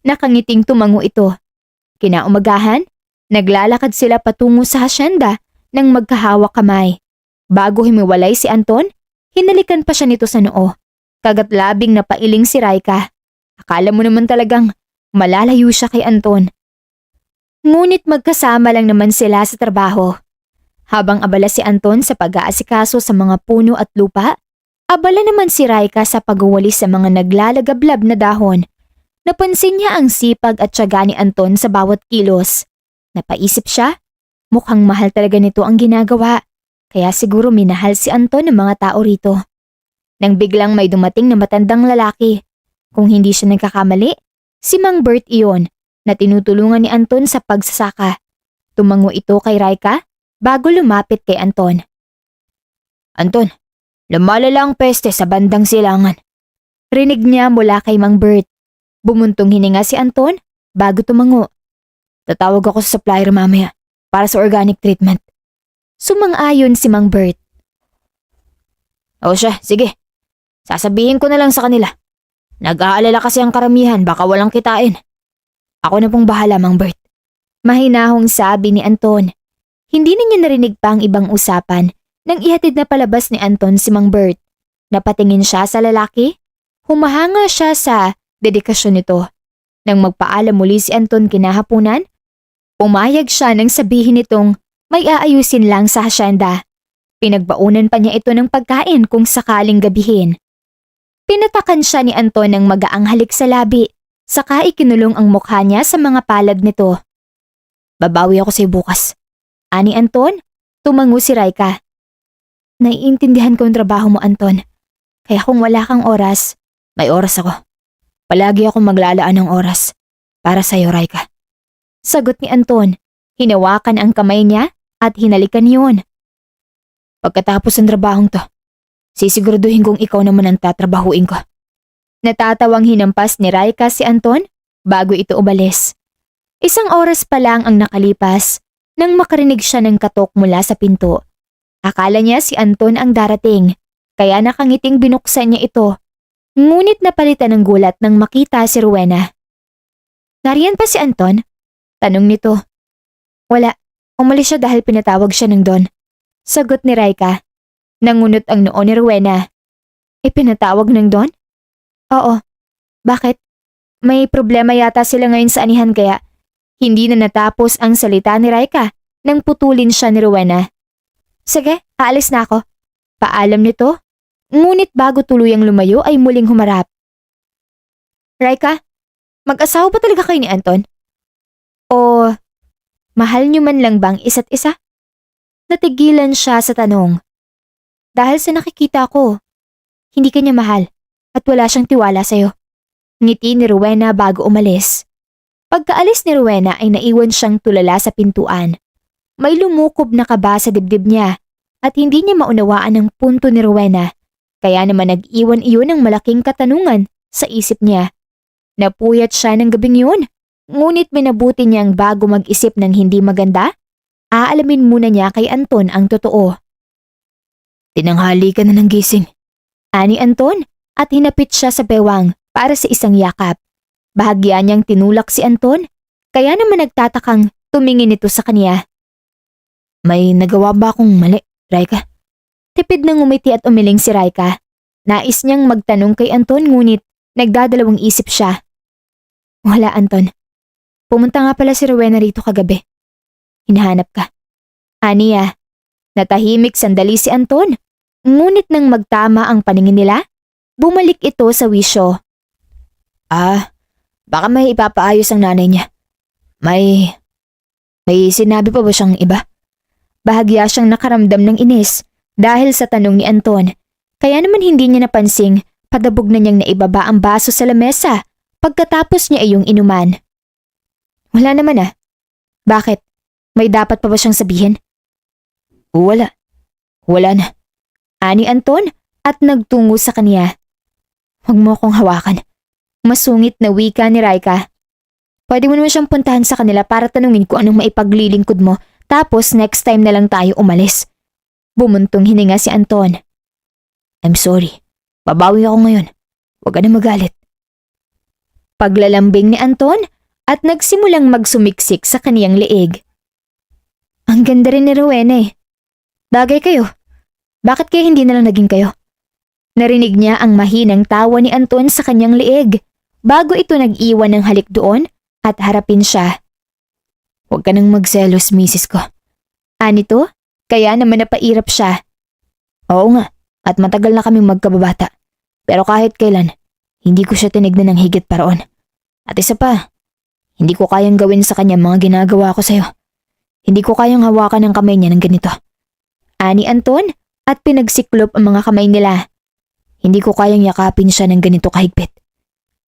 Nakangiting tumango ito. Kinaumagahan, naglalakad sila patungo sa hasyenda nang magkahawak kamay. Bago himiwalay si Anton, hinalikan pa siya nito sa noo. Kagatlabing na pailing si Raika. Akala mo naman talagang malalayo siya kay Anton. Ngunit magkasama lang naman sila sa trabaho. Habang abala si Anton sa pag-aasikaso sa mga puno at lupa, Abala naman si Raika sa pagwawalis sa mga naglalagablab na dahon. Napansin niya ang sipag at tiyaga ni Anton sa bawat kilos. Napaisip siya, mukhang mahal talaga nito ang ginagawa. Kaya siguro minahal si Anton ng mga tao rito. Nang biglang may dumating na matandang lalaki. Kung hindi siya nagkakamali, si Mang Bert iyon na tinutulungan ni Anton sa pagsasaka. Tumango ito kay Raika bago lumapit kay Anton. Anton, lumalala ang peste sa bandang silangan. Rinig niya mula kay Mang Bert. Bumuntong hininga si Anton bago tumango. Tatawag ako sa supplier mamaya para sa organic treatment. Sumang-ayon si Mang Bert. O siya, sige. Sasabihin ko na lang sa kanila. Nag-aalala kasi ang karamihan, baka walang kitain. Ako na pong bahala, Mang Bert. Mahinahong sabi ni Anton. Hindi na niya narinig pa ang ibang usapan nang ihatid na palabas ni Anton si Mang Bert. Napatingin siya sa lalaki. Humahanga siya sa dedikasyon nito. Nang magpaalam muli si Anton kinahapunan, pumayag siya nang sabihin nitong may aayusin lang sa hasyenda. Pinagbaunan pa niya ito ng pagkain kung sakaling gabihin. Pinatakan siya ni Anton ng magaang halik sa labi, saka ikinulong ang mukha niya sa mga palad nito. Babawi ako sa'yo bukas. Ani Anton, tumango si Raika. Naiintindihan ko ang trabaho mo, Anton. Kaya kung wala kang oras, may oras ako. Palagi akong maglalaan ng oras para sa'yo, Raika. Sagot ni Anton, hinawakan ang kamay niya at hinalikan yun. Pagkatapos ng trabahong to, sisiguraduhin kong ikaw naman ang tatrabahuin ko. Natatawang hinampas ni Raika si Anton bago ito umalis. Isang oras pa lang ang nakalipas nang makarinig siya ng katok mula sa pinto. Akala niya si Anton ang darating, kaya nakangiting binuksan niya ito. Ngunit napalitan ng gulat nang makita si Rowena. Nariyan pa si Anton? Tanong nito. Wala. Umalis siya dahil pinatawag siya ng Don. Sagot ni Raika. Nangunot ang noo ni Rowena. Ipinatawag ng Don? Oo. Bakit? May problema yata sila ngayon sa anihan kaya hindi na natapos ang salita ni Raika nang putulin siya ni Rowena. Sige, aalis na ako. Paalam nito. Ngunit bago tuluyang lumayo ay muling humarap. Raika, mag-asawa ba talaga kayo ni Anton? O mahal niyo man lang bang isa't isa? Natigilan siya sa tanong. Dahil sa nakikita ko, hindi kanya mahal at wala siyang tiwala sa'yo. Ngiti ni Rowena bago umalis. Pagkaalis ni Rowena ay naiwan siyang tulala sa pintuan. May lumukob na kaba sa dibdib niya at hindi niya maunawaan ang punto ni Rowena. Kaya naman nag-iwan iyon ng malaking katanungan sa isip niya. Napuyat siya ng gabing yun. Ngunit minabuti niyang bago mag-isip ng hindi maganda, aalamin muna niya kay Anton ang totoo. Tinanghali ka na ng gising. Ani Anton at hinapit siya sa bewang para sa isang yakap. Bahagya niyang tinulak si Anton, kaya naman nagtatakang tumingin ito sa kanya. May nagawa ba akong mali, Raika? Tipid nang umiti at umiling si Raika. Nais niyang magtanong kay Anton ngunit nagdadalawang isip siya. Wala, Anton. Pumunta nga pala si Rowena rito kagabi. Hinahanap ka. Aniya, natahimik sandali si Anton. Ngunit nang magtama ang paningin nila, bumalik ito sa wisyo. Baka may ipapaayos ang nanay niya. May sinabi pa ba siyang iba? Bahagya siyang nakaramdam ng inis dahil sa tanong ni Anton. Kaya naman hindi niya napansing padabog na niyang naibaba ang baso sa lamesa pagkatapos niya iyong inuman. Wala naman Bakit? May dapat pa ba siyang sabihin? Wala. Wala na. Ani Anton at nagtungo sa kanya. Huwag mo akong hawakan. Masungit na wika ni Raika. Pwede mo naman siyang puntahan sa kanila para tanungin kung anong maipaglilingkod mo tapos next time na lang tayo umalis. Bumuntong hininga si Anton. I'm sorry. Babawi ako ngayon. Huwag ka na magalit. Paglalambing ni Anton at nagsimulang magsumiksik sa kaniyang leeg. Ang ganda rin ni Rowena Bagay kayo. Bakit kaya hindi na lang naging kayo? Narinig niya ang mahinang tawa ni Anton sa kanyang leeg bago ito nag-iwan ng halik doon at harapin siya. Huwag ka nang magselos, misis ko. Anito, kaya naman napairap siya. Oo nga, at matagal na kaming magkababata. Pero kahit kailan, hindi ko siya tinignan ng higit paroon. At isa pa, hindi ko kayang gawin sa kanya mga ginagawa ko sa'yo. Hindi ko kayang hawakan ang kamay niya ng ganito. Ani Anton at pinagsiklop ang mga kamay nila. Hindi ko kayang yakapin siya ng ganito kahigpit.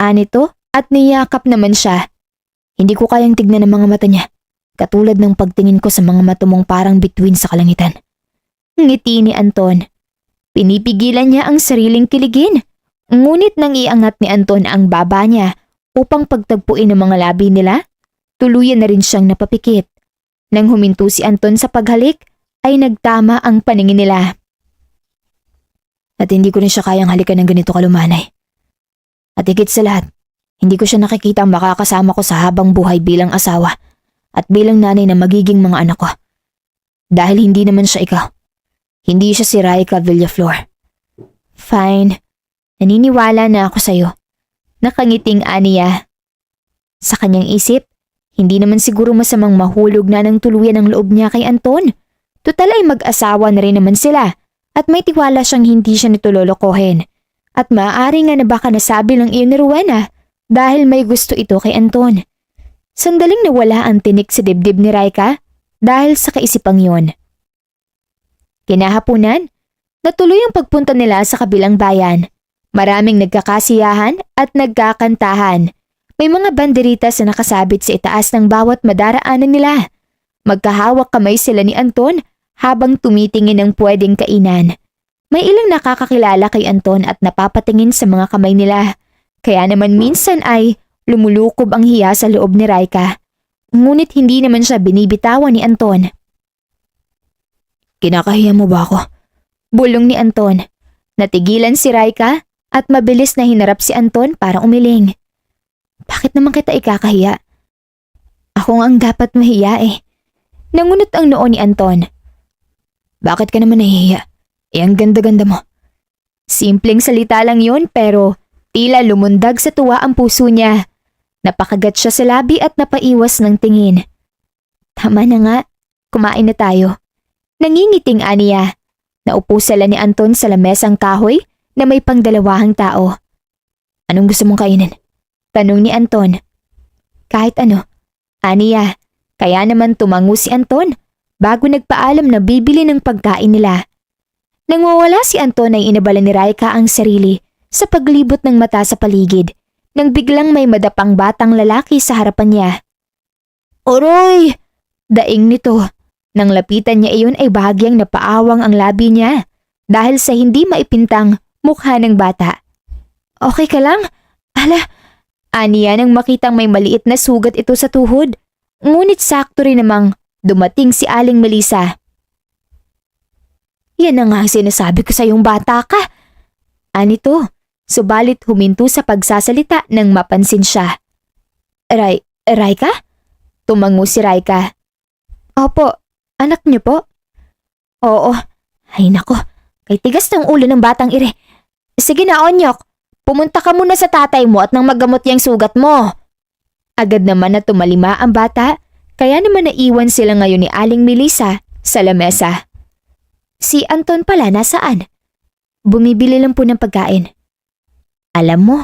Anito at niyakap naman siya. Hindi ko kayang tignan ang mga mata niya, katulad ng pagtingin ko sa mga mata mong parang bituin sa kalangitan. Ngiti ni Anton. Pinipigilan niya ang sariling kiligin. Ngunit nang iangat ni Anton ang baba niya upang pagtagpuin ang mga labi nila, tuluyan na rin siyang napapikit. Nang huminto si Anton sa paghalik, ay nagtama ang paningin nila. At hindi ko rin siya kayang halikan ng ganito kalumanay. At higit sa lahat, hindi ko siya nakikita ang makakasama ko sa habang buhay bilang asawa at bilang nanay na magiging mga anak ko. Dahil hindi naman siya ikaw. Hindi siya si Raika Villaflor. Fine. Naniniwala na ako sa'yo. Nakangiting aniya. Sa kanyang isip, hindi naman siguro masamang mahulog na ng tuluyan ang loob niya kay Anton. Tutal ay mag-asawa na rin naman sila at may tiwala siyang hindi siya nito lolokohin. At maaari nga na baka nasabi lang iyon ni Rowena dahil may gusto ito kay Anton. Sandaling nawala ang tinik sa dibdib ni Raika dahil sa kaisipang yon. Kinahapunan, natuloy ang pagpunta nila sa kabilang bayan. Maraming nagkakasiyahan at nagkakantahan. May mga banderitas na nakasabit sa itaas ng bawat madaraanan nila. Magkahawak kamay sila ni Anton habang tumitingin ng pwedeng kainan. May ilang nakakakilala kay Anton at napapatingin sa mga kamay nila. Kaya naman minsan ay lumulukob ang hiya sa loob ni Raika. Ngunit hindi naman siya binibitawan ni Anton. Kinakahiya mo ba ako? Bulong ni Anton. Natigilan si Raika at mabilis na hinarap si Anton para umiling. Bakit naman kita ikakahiya? Ako ang dapat mahiya eh. Nangunot ang noo ni Anton. Bakit ka naman nahihiya? Ang ganda-ganda mo. Simpleng salita lang yon pero tila lumundag sa tuwa ang puso niya. Napakagat siya sa labi at napaiwas ng tingin. Tama na nga, kumain na tayo. Nangingiting aniya. Naupo sila ni Anton sa lamesang kahoy na may pangdalawahang tao. Anong gusto mong kainin? Tanong ni Anton. Kahit ano. Aniya, kaya naman tumango si Anton bago nagpaalam na bibili ng pagkain nila. Nang mawala si Anton ay inabala ni Raika ang sarili sa paglibot ng mata sa paligid nang biglang may madapang batang lalaki sa harapan niya. Oroy! Daing nito. Nang lapitan niya iyon ay bahagyang napaawang ang labi niya dahil sa hindi maipintang mukha ng bata. Okay ka lang? Ala, aniya nang makitang may maliit na sugat ito sa tuhod. Ngunit sakto rin namang dumating si Aling Melissa. Yan na nga ang sinasabi ko sa iyong bata ka. Anito, subalit huminto sa pagsasalita nang mapansin siya. Raika? Tumango si Raika. Opo, anak niyo po? Oo. Ay nako, kay tigas ng ulo ng batang ire. Sige na, Onyok. Pumunta ka muna sa tatay mo at nang magamot yung sugat mo. Agad naman na tumalima ang bata, kaya naman naiwan sila ngayon ni Aling Melissa sa lamesa. Si Anton pala nasaan? Bumibili lang po ng pagkain. Alam mo,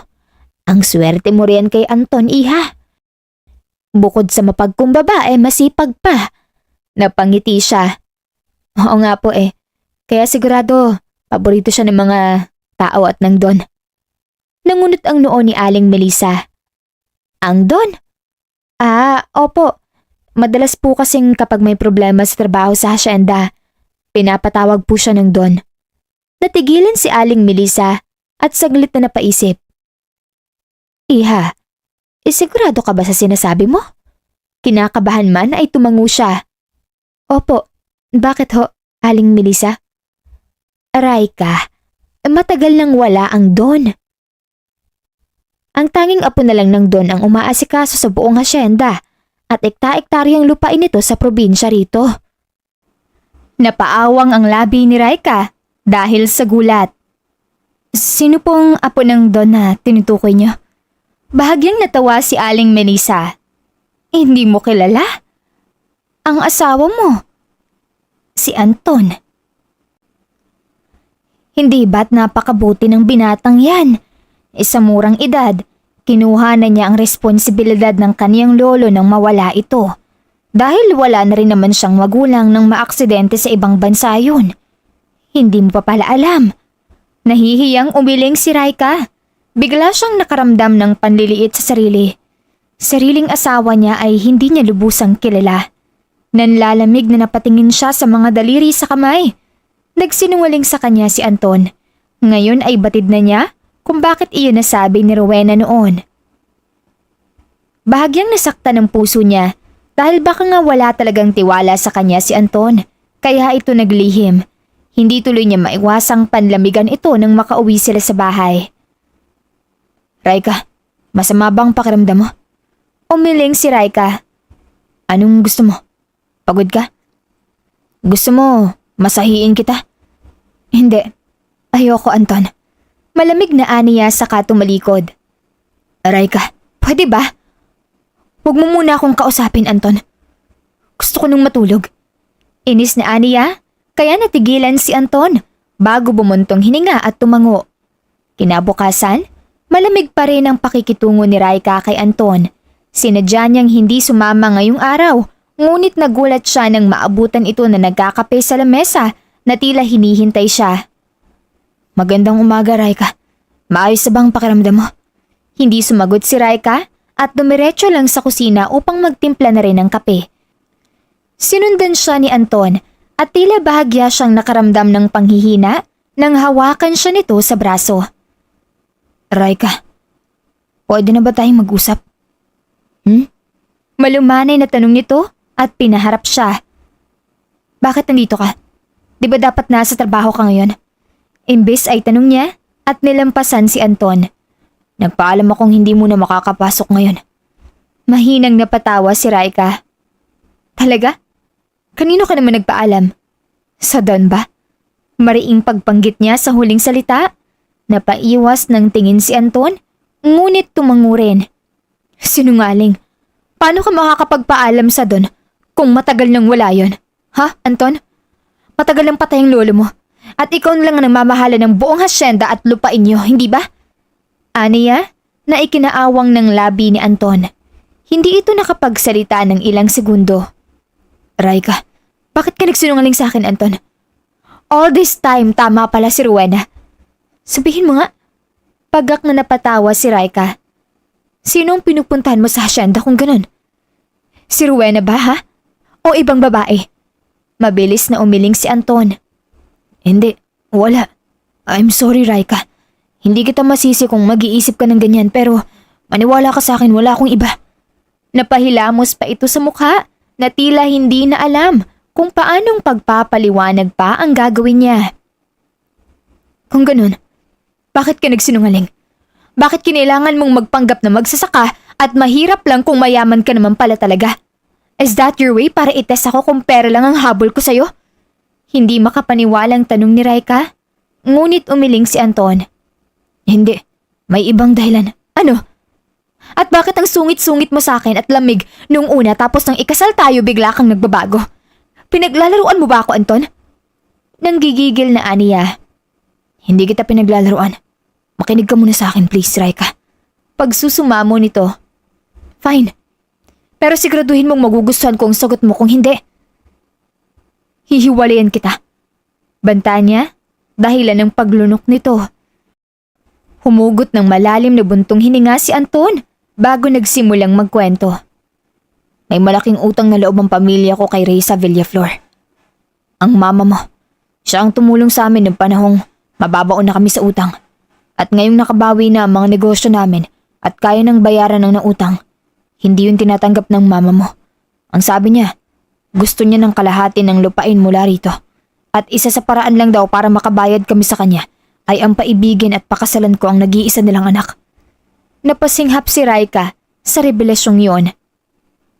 ang swerte mo riyan kay Anton, iha. Bukod sa mapagkumbaba masipag pa. Napangiti siya. Oo nga po Kaya sigurado, paborito siya ng mga tao at ng Don. Nangunot ang noo ni Aling Melissa. Ang Don? Opo. Madalas po kasing kapag may problema sa trabaho sa hasyenda, pinapatawag po siya ng Don. Natigilan si Aling Melissa at saglit na napaisip. Iha, sigurado ka ba sa sinasabi mo? Kinakabahan man ay tumango siya. Opo, bakit ho, Aling Melissa? Raika, matagal nang wala ang Don. Ang tanging apo na lang ng Don ang umaasikaso sa buong hasyenda at ekta-ektaryang lupain nito sa probinsya rito. Napaawang ang labi ni Raika dahil sa gulat. Sino pong apo ng Don na tinutukoy niyo? Bahagyang natawa si Aling Melissa. Hindi mo kilala? Ang asawa mo. Si Anton. Hindi ba't napakabuti ng binatang yan? Sa murang edad, kinuha na niya ang responsibilidad ng kaniyang lolo nang mawala ito. Dahil wala na rin naman siyang magulang nang maaksidente sa ibang bansa yun. Hindi mo pa pala alam. Nahihiyang umiling si Raika. Bigla siyang nakaramdam ng panliliit sa sarili. Sariling asawa niya ay hindi niya lubusang kilala. Nanlalamig na napatingin siya sa mga daliri sa kamay. Nagsinungaling sa kanya si Anton. Ngayon ay batid na niya kung bakit iyon nasabi ni Rowena noon. Bahagyang nasaktan ng puso niya dahil baka nga wala talagang tiwala sa kanya si Anton, kaya ito naglihim. Hindi tuloy niya maiwasang panlamigan ito nang makauwi sila sa bahay. Raika, masama bang pakiramdam mo? Umiling si Raika. Anong gusto mo? Pagod ka? Gusto mo masahiin kita? Hindi. Ayoko, Anton. Malamig na aniya saka tumalikod. Raika, pwede ba? Huwag mo muna akong kausapin, Anton. Gusto ko nung matulog. Inis na aniya, kaya natigilan si Anton bago bumuntong hininga at tumango. Kinabukasan, malamig pa rin ang pakikitungo ni Raika kay Anton. Sinadya niyang hindi sumama ngayong araw, ngunit nagulat siya nang maabutan ito na nagkakape sa lamesa na tila hinihintay siya. Magandang umaga, Raika. Maayos na bang pakiramdam mo? Hindi sumagot si Raika at dumiretso lang sa kusina upang magtimpla na rin ng kape. Sinundan siya ni Anton at tila bahagya siyang nakaramdam ng panghihina nang hawakan siya nito sa braso. Raika, pwede na ba tayong mag-usap? Malumanay na tanong nito at pinaharap siya. Bakit nandito ka? Di ba dapat nasa trabaho ka ngayon? Imbes ay tanong niya at nilampasan si Anton. Nagpaalam akong hindi mo na makakapasok ngayon. Mahinang napatawa si Raika. Talaga? Kanino ka naman nagpaalam? Sa Don ba? Mariing pagpanggit niya sa huling salita. Napaiwas ng tingin si Anton, ngunit tumango rin. Sinungaling. Paano ka makakapagpaalam sa Don kung matagal nang wala yon? Ha, Anton? Matagal lang patay ang lolo mo. At ikaw lang ang namamahala ng buong hasyenda at lupain niyo, hindi ba? Aniya, na ikinaawang ng labi ni Anton. Hindi ito nakapagsalita ng ilang segundo. Raika, bakit ka nagsinungaling sa akin, Anton? All this time, tama pala si Rowena. Sabihin mo nga. Pagak na napatawa si Raika. Sino ang pinupuntahan mo sa hasyenda kung ganun? Si Rowena ba, ha? O ibang babae? Mabilis na umiling si Anton. Hindi, wala. I'm sorry, Raika. Hindi kita masisi kung mag-iisip ka ng ganyan pero maniwala ka sa akin, wala akong iba. Napahilamos pa ito sa mukha na tila hindi na alam kung paanong pagpapaliwanag pa ang gagawin niya. Kung ganun, bakit ka nagsinungaling? Bakit kinailangan mong magpanggap na magsasaka at mahirap lang kung mayaman ka naman pala talaga? Is that your way para itest ako kung pera lang ang habol ko sa'yo? Hindi makapaniwalang tanong ni Raika, ngunit umiling si Anton. Hindi, may ibang dahilan. Ano? At bakit ang sungit-sungit mo sa akin at lamig nung una tapos nang ikasal tayo bigla kang nagbabago? Pinaglalaruan mo ba ako, Anton? Nanggigigil na aniya. Hindi kita pinaglalaruan. Makinig ka muna sa akin, please, Raika. Pagsusumamo nito. Fine. Pero siguraduhin mong magugustuhan ko ang sagot mo kung hindi. Hihiwalayan kita. Banta niya, dahilan ng paglunok nito. Humugot ng malalim na buntong hininga si Anton bago nagsimulang magkwento. May malaking utang na loob ang pamilya ko kay Reza Villaflor. Ang mama mo, siya ang tumulong sa amin ng panahong mababaon na kami sa utang. At ngayong nakabawi na ang mga negosyo namin at kaya ng bayaran ng nautang, hindi yun tinatanggap ng mama mo. Ang sabi niya, gusto niya ng kalahati ng lupain mula rito. At isa sa paraan lang daw para makabayad kami sa kanya ay ang paibigin at pakasalan ko ang nag-iisa nilang anak. Napasinghap si Raika sa revelasyong yon.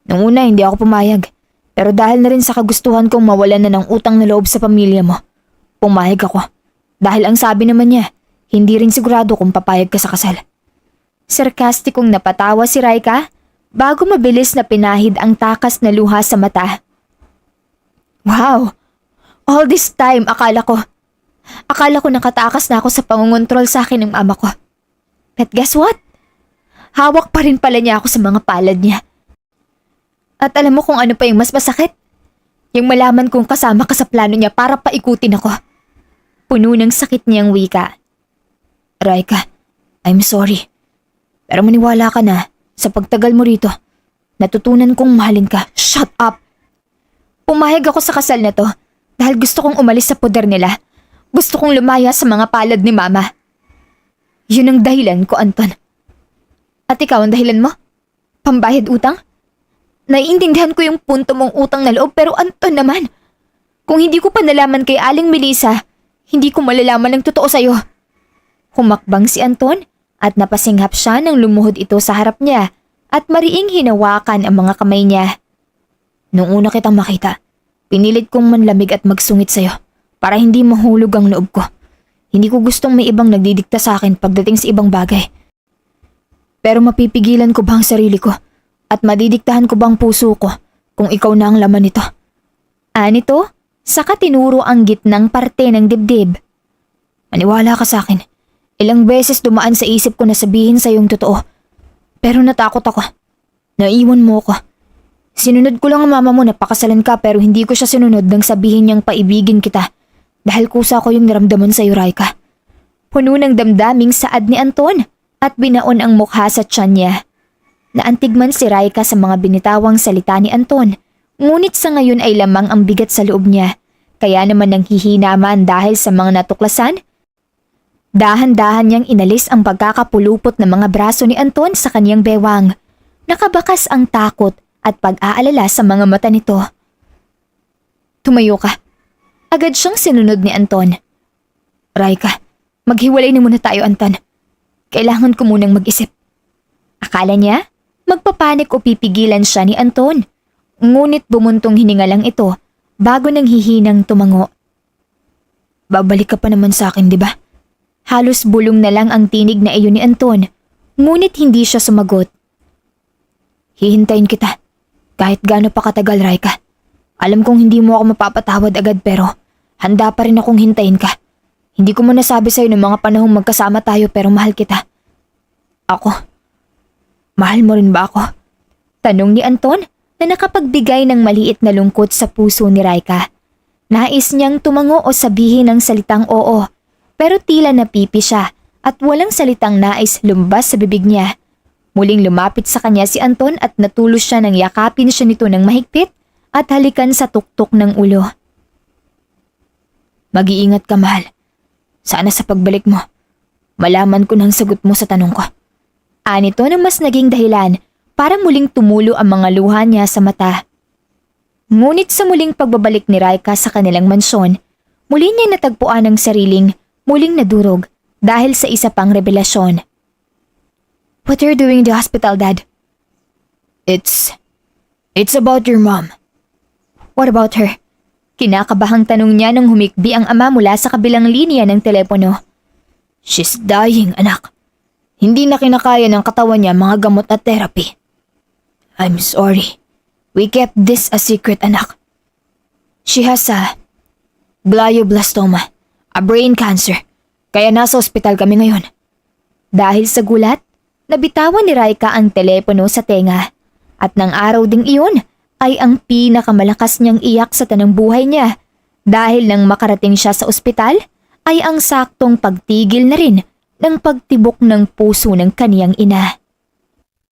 Noong una hindi ako pumayag, pero dahil na rin sa kagustuhan kong mawalan na ng utang na loob sa pamilya mo, pumayag ako. Dahil ang sabi naman niya, hindi rin sigurado kung papayag ka sa kasal. Sarkastikong napatawa si Raika bago mabilis na pinahid ang takas na luha sa mata. Wow! All this time akala ko, Akala ko nakatakas na ako sa pangungontrol sa akin ng mama ko. But guess what? Hawak pa rin pala niya ako sa mga palad niya. At alam mo kung ano pa yung mas masakit? Yung malaman kong kasama ka sa plano niya para paikutin ako. Puno ng sakit niyang wika. Raika, I'm sorry. Pero maniwala ka na, sa pagtagal mo rito, natutunan kong mahalin ka. Shut up! Pumayag ako sa kasal na to dahil gusto kong umalis sa poder nila. Gusto kong lumaya sa mga palad ni Mama. Yun ang dahilan ko, Anton. At ikaw ang dahilan mo? Pambayad utang? Naiintindihan ko yung punto mong utang na loob pero Anton naman. Kung hindi ko pa nalaman kay Aling Melissa, hindi ko malalaman ang totoo sa'yo. Humakbang si Anton at napasinghap siya nang lumuhod ito sa harap niya at mariing hinawakan ang mga kamay niya. Nung una kitang makita, pinilit kong manlamig at magsungit sa'yo para hindi mahulog ang loob ko. Hindi ko gustong may ibang nagdidikta sa akin pagdating sa ibang bagay. Pero mapipigilan ko ba ang sarili ko? At madidiktahan ko bang puso ko kung ikaw na ang laman nito? Anito, saka tinuro ang gitnang parte ng dibdib. Maniwala ka sa akin. Ilang beses dumaan sa isip ko na sabihin sa yung totoo. Pero natakot ako. Naiwan mo ko. Sinunod ko lang ang mama mo na pakasalan ka pero hindi ko siya sinunod nang sabihin niyang paibigin kita. Dahil kusa ko yung naramdaman sa iyo, Raika. Puno ng damdaming saad ni Anton at binaon ang mukha sa tiyan niya. Naantig man si Raika sa mga binitawang salita ni Anton, ngunit sa ngayon ay lamang ang bigat sa loob niya, kaya naman nanghihinaman dahil sa mga natuklasan. Dahan-dahan niyang inalis ang pagkakapulupot ng mga braso ni Anton sa kaniyang bewang. Nakabakas ang takot at pag-aalala sa mga mata nito. Tumayo ka. Agad siyang sinunod ni Anton. Raika, maghiwalay na muna tayo, Anton. Kailangan ko munang mag-isip. Akala niya, magpapanik o pipigilan siya ni Anton. Ngunit bumuntong hininga lang ito bago nang hihinang tumango. Babalik ka pa naman sa akin, di ba? Halos bulong na lang ang tinig na iyon ni Anton, ngunit hindi siya sumagot. Hihintayin kita, kahit gaano pa katagal, Raika. Alam kong hindi mo ako mapapatawad agad pero handa pa rin akong hintayin ka. Hindi ko mo nasabi sa'yo ng mga panahong magkasama tayo pero mahal kita. Ako? Mahal mo rin ba ako? Tanong ni Anton na nakapagbigay ng maliit na lungkot sa puso ni Raika. Nais niyang tumango o sabihin ng salitang oo, pero tila napipi siya at walang salitang nais lumbas sa bibig niya. Muling lumapit sa kanya si Anton at natulos siya nang yakapin siya nito ng mahigpit at halikan sa tuktok ng ulo. Mag-iingat ka, mahal. Sana sa pagbalik mo, malaman ko ng sagot mo sa tanong ko. Anito na mas naging dahilan para muling tumulo ang mga luha niya sa mata. Ngunit sa muling pagbabalik ni Raika sa kanilang mansyon, muli niya natagpuan ang sariling muling nadurog dahil sa isa pang revelasyon. What are you doing in the hospital, Dad? It's about your mom. What about her? Kinakabahang tanong niya nang humikbi ang ama mula sa kabilang linya ng telepono. She's dying, anak. Hindi na kinakaya ng katawan niya mga gamot at therapy. I'm sorry. We kept this a secret, anak. She has a glioblastoma, a brain cancer. Kaya nasa ospital kami ngayon. Dahil sa gulat, nabitawan ni Raika ang telepono sa tenga. At nang araw ding iyon ay ang pinakamalakas niyang iyak sa tanang buhay niya. Dahil nang makarating siya sa ospital ay ang saktong pagtigil na rin ng pagtibok ng puso ng kaniyang ina.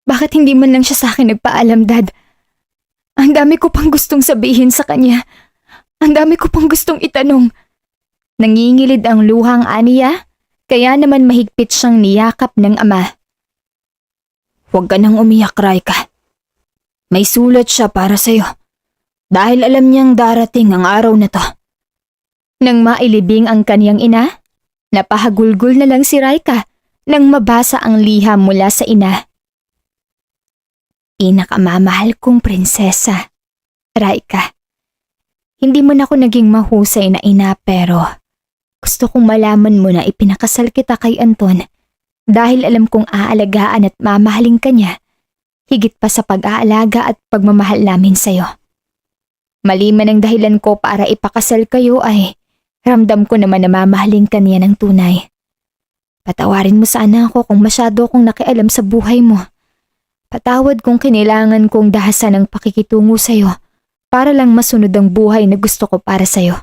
Bakit hindi man lang siya sa akin nagpaalam, Dad? Ang dami ko pang gustong sabihin sa kanya. Ang dami ko pang gustong itanong. Nangingilid ang luhang aniya, kaya naman mahigpit siyang niyakap ng ama. Huwag ka nang umiyak, Raika. May sulat siya para sa'yo. Dahil alam niyang darating ang araw na to. Nang mailibing ang kaniyang ina, napahagulgol na lang si Raika nang mabasa ang liham mula sa ina. Pinakamamahal kong prinsesa, Raika. Hindi man ako naging mahusay na ina pero gusto kong malaman mo na ipinakasal kita kay Anton dahil alam kong aalagaan at mamahalin ka niya higit pa sa pag-aalaga at pagmamahal namin sa'yo. Mali man ang dahilan ko para ipakasal kayo ay Ramdam ko naman na mamahalin ka niya ng tunay. Patawarin mo sana ako kung masyado akong nakialam sa buhay mo. Patawad kung kinailangan kong dahasan ang pakikitungo sa'yo para lang masunod ang buhay na gusto ko para sa'yo.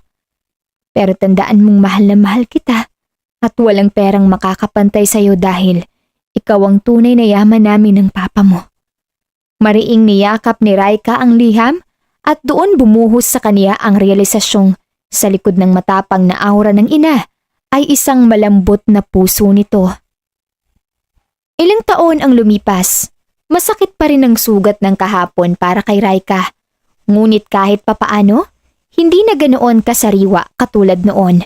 Pero tandaan mong mahal na mahal kita at walang perang makakapantay sa'yo dahil ikaw ang tunay na yaman namin ng papa mo. Mariing niyakap ni Raika ang liham at doon bumuhos sa kaniya ang realisasyong sa likod ng matapang na aura ng ina ay isang malambot na puso nito. Ilang taon ang lumipas, masakit pa rin ang sugat ng kahapon para kay Raika. Ngunit kahit papaano, hindi na ganoon kasariwa katulad noon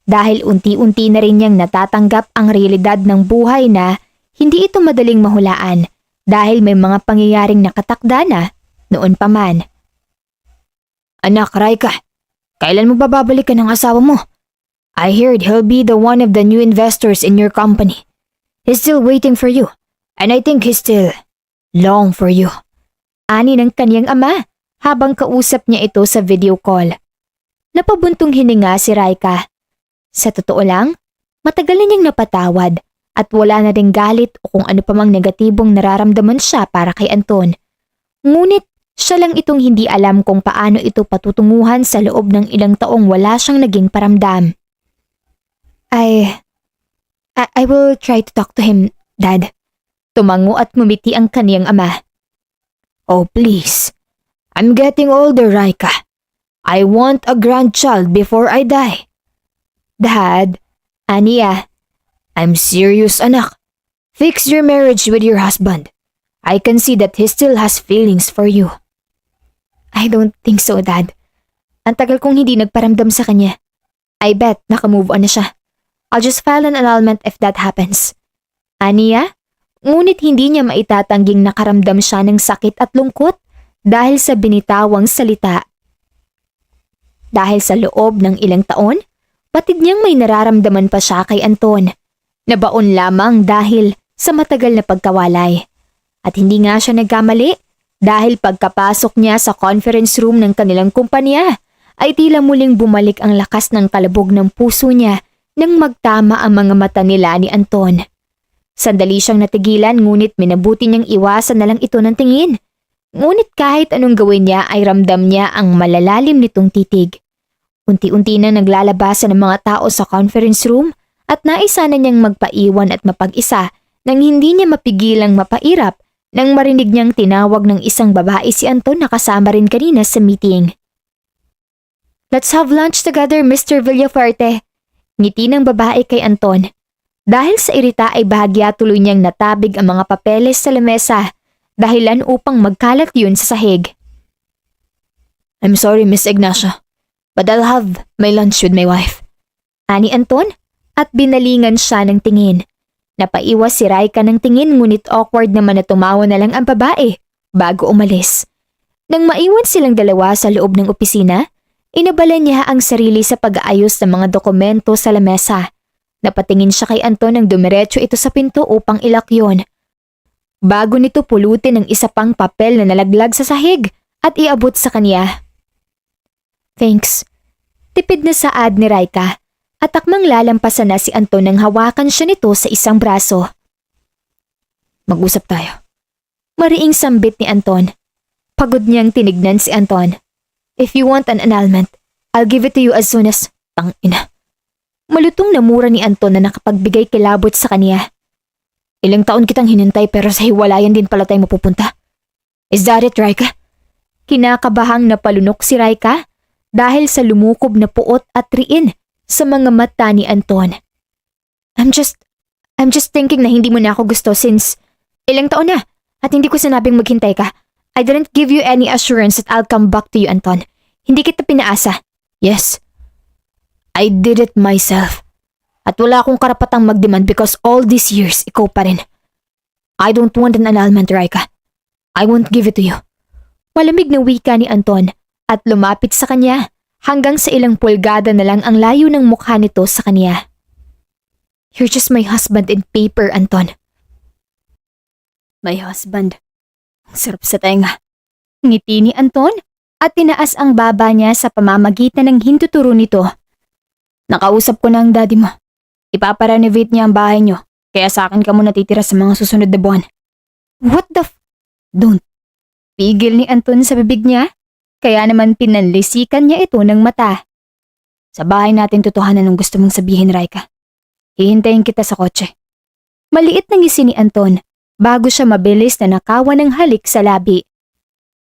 dahil unti-unti na rin niyang natatanggap ang realidad ng buhay na hindi ito madaling mahulaan dahil may mga pangyayaring nakatakda na noon pa man. Anak, Raika, kailan mo ba babalik ng asawa mo? I heard he'll be the one of the new investors in your company. He's still waiting for you, and I think he's still long for you. Ani ng kanyang ama habang kausap niya ito sa video call. Napabuntong hininga si Raika. Sa totoo lang, matagal na niyang napatawad at wala na ring galit o kung ano pa mang negatibong nararamdaman siya para kay Anton. Ngunit siya lang itong hindi alam kung paano ito patutunguhan sa loob ng ilang taong wala siyang naging paramdam. I will try to talk to him, Dad. Tumango at ngumiti ang kaniyang ama. Oh please, I'm getting older, Raika. I want a grandchild before I die. Dad, Aniya, I'm serious, anak. Fix your marriage with your husband. I can see that he still has feelings for you. I don't think so, Dad. Ang tagal kong hindi nagparamdam sa kanya. I bet nakamove on na siya. I'll just file an annulment if that happens. Aniya, ngunit hindi niya maitatangging nakaramdam siya ng sakit at lungkot dahil sa binitawang salita. Dahil sa loob ng ilang taon, batid niyang may nararamdaman pa siya kay Anton. Nabaon lamang dahil sa matagal na pagkawalay. At hindi nga siya nagkamali dahil pagkapasok niya sa conference room ng kanilang kumpanya ay tila muling bumalik ang lakas ng kalabog ng puso niya nang magtama ang mga mata nila ni Anton. Sandali siyang natigilan ngunit minabuti niyang iwasan na lang ito ng tingin. Ngunit kahit anong gawin niya ay ramdam niya ang malalalim nitong titig. Unti-unti na naglalabasan ng mga tao sa conference room at naisa na niyang magpaiwan at mapag-isa nang hindi niya mapigilang mapairap nang marinig niyang tinawag ng isang babae si Anton na kasama rin kanina sa meeting. Let's have lunch together, Mr. Villafuerte. Ngiti ng babae kay Anton. Dahil sa irita ay bahagya tuloy niyang natabig ang mga papeles sa lamesa dahilan upang magkalat yun sa sahig. I'm sorry, Miss Ignacia, but I'll have my lunch with my wife. Ani Anton at binalingan siya ng tingin. Napaiwas si Raika ng tingin ngunit awkward naman na tumawa na lang ang babae bago umalis. Nang maiwan silang dalawa sa loob ng opisina, inabala niya ang sarili sa pag-aayos ng mga dokumento sa lamesa. Napatingin siya kay Anton nang dumiretso ito sa pinto upang ilak yun. Bago nito pulutin ang isa pang papel na nalaglag sa sahig at iabot sa kanya. Thanks. Tipid na saad ni Raika at akmang lalampasan na si Anton nang hawakan siya nito sa isang braso. Mag-usap tayo. Mariing sambit ni Anton. Pagod niyang tinignan si Anton. If you want an annulment, I'll give it to you as soon as... Tangina. Malutong na mura ni Anton na nakapagbigay kilabot sa kaniya. Ilang taon kitang hinintay pero sa hiwalayan din pala tayo mapupunta. Is that it, Raika? Kinakabahang napalunok si Raika dahil sa lumukob na puot at riin sa mga mata ni Anton. I'm just thinking na hindi mo na ako gusto since ilang taon na at hindi ko sinabing maghintay ka. I didn't give you any assurance that I'll come back to you, Anton. Hindi kita pinaasa. Yes. I did it myself. At wala akong karapatang magdemand because all these years, ikaw pa rin. I don't want an annulment, Raika. I won't give it to you. Malamig na wika ni Anton at lumapit sa kanya hanggang sa ilang pulgada na lang ang layo ng mukha nito sa kanya. You're just my husband in paper, Anton. My husband. Ang sarap sa tenga. Ngiti ni Anton at tinaas ang baba niya sa pamamagitan ng hintuturo nito. Nakausap ko na ang daddy mo. Ipaparenovate niya ang bahay niyo, kaya sa akin ka muna titira sa mga susunod na buwan. What the Don't. Pigil ni Anton sa bibig niya, kaya naman pinanlisikan niya ito ng mata. Sa bahay natin tutuhanan ng gusto mong sabihin, Raika. Hihintayin kita sa kotse. Maliit na ngisi ni Anton bago siya mabilis na nakawan ng halik sa labi.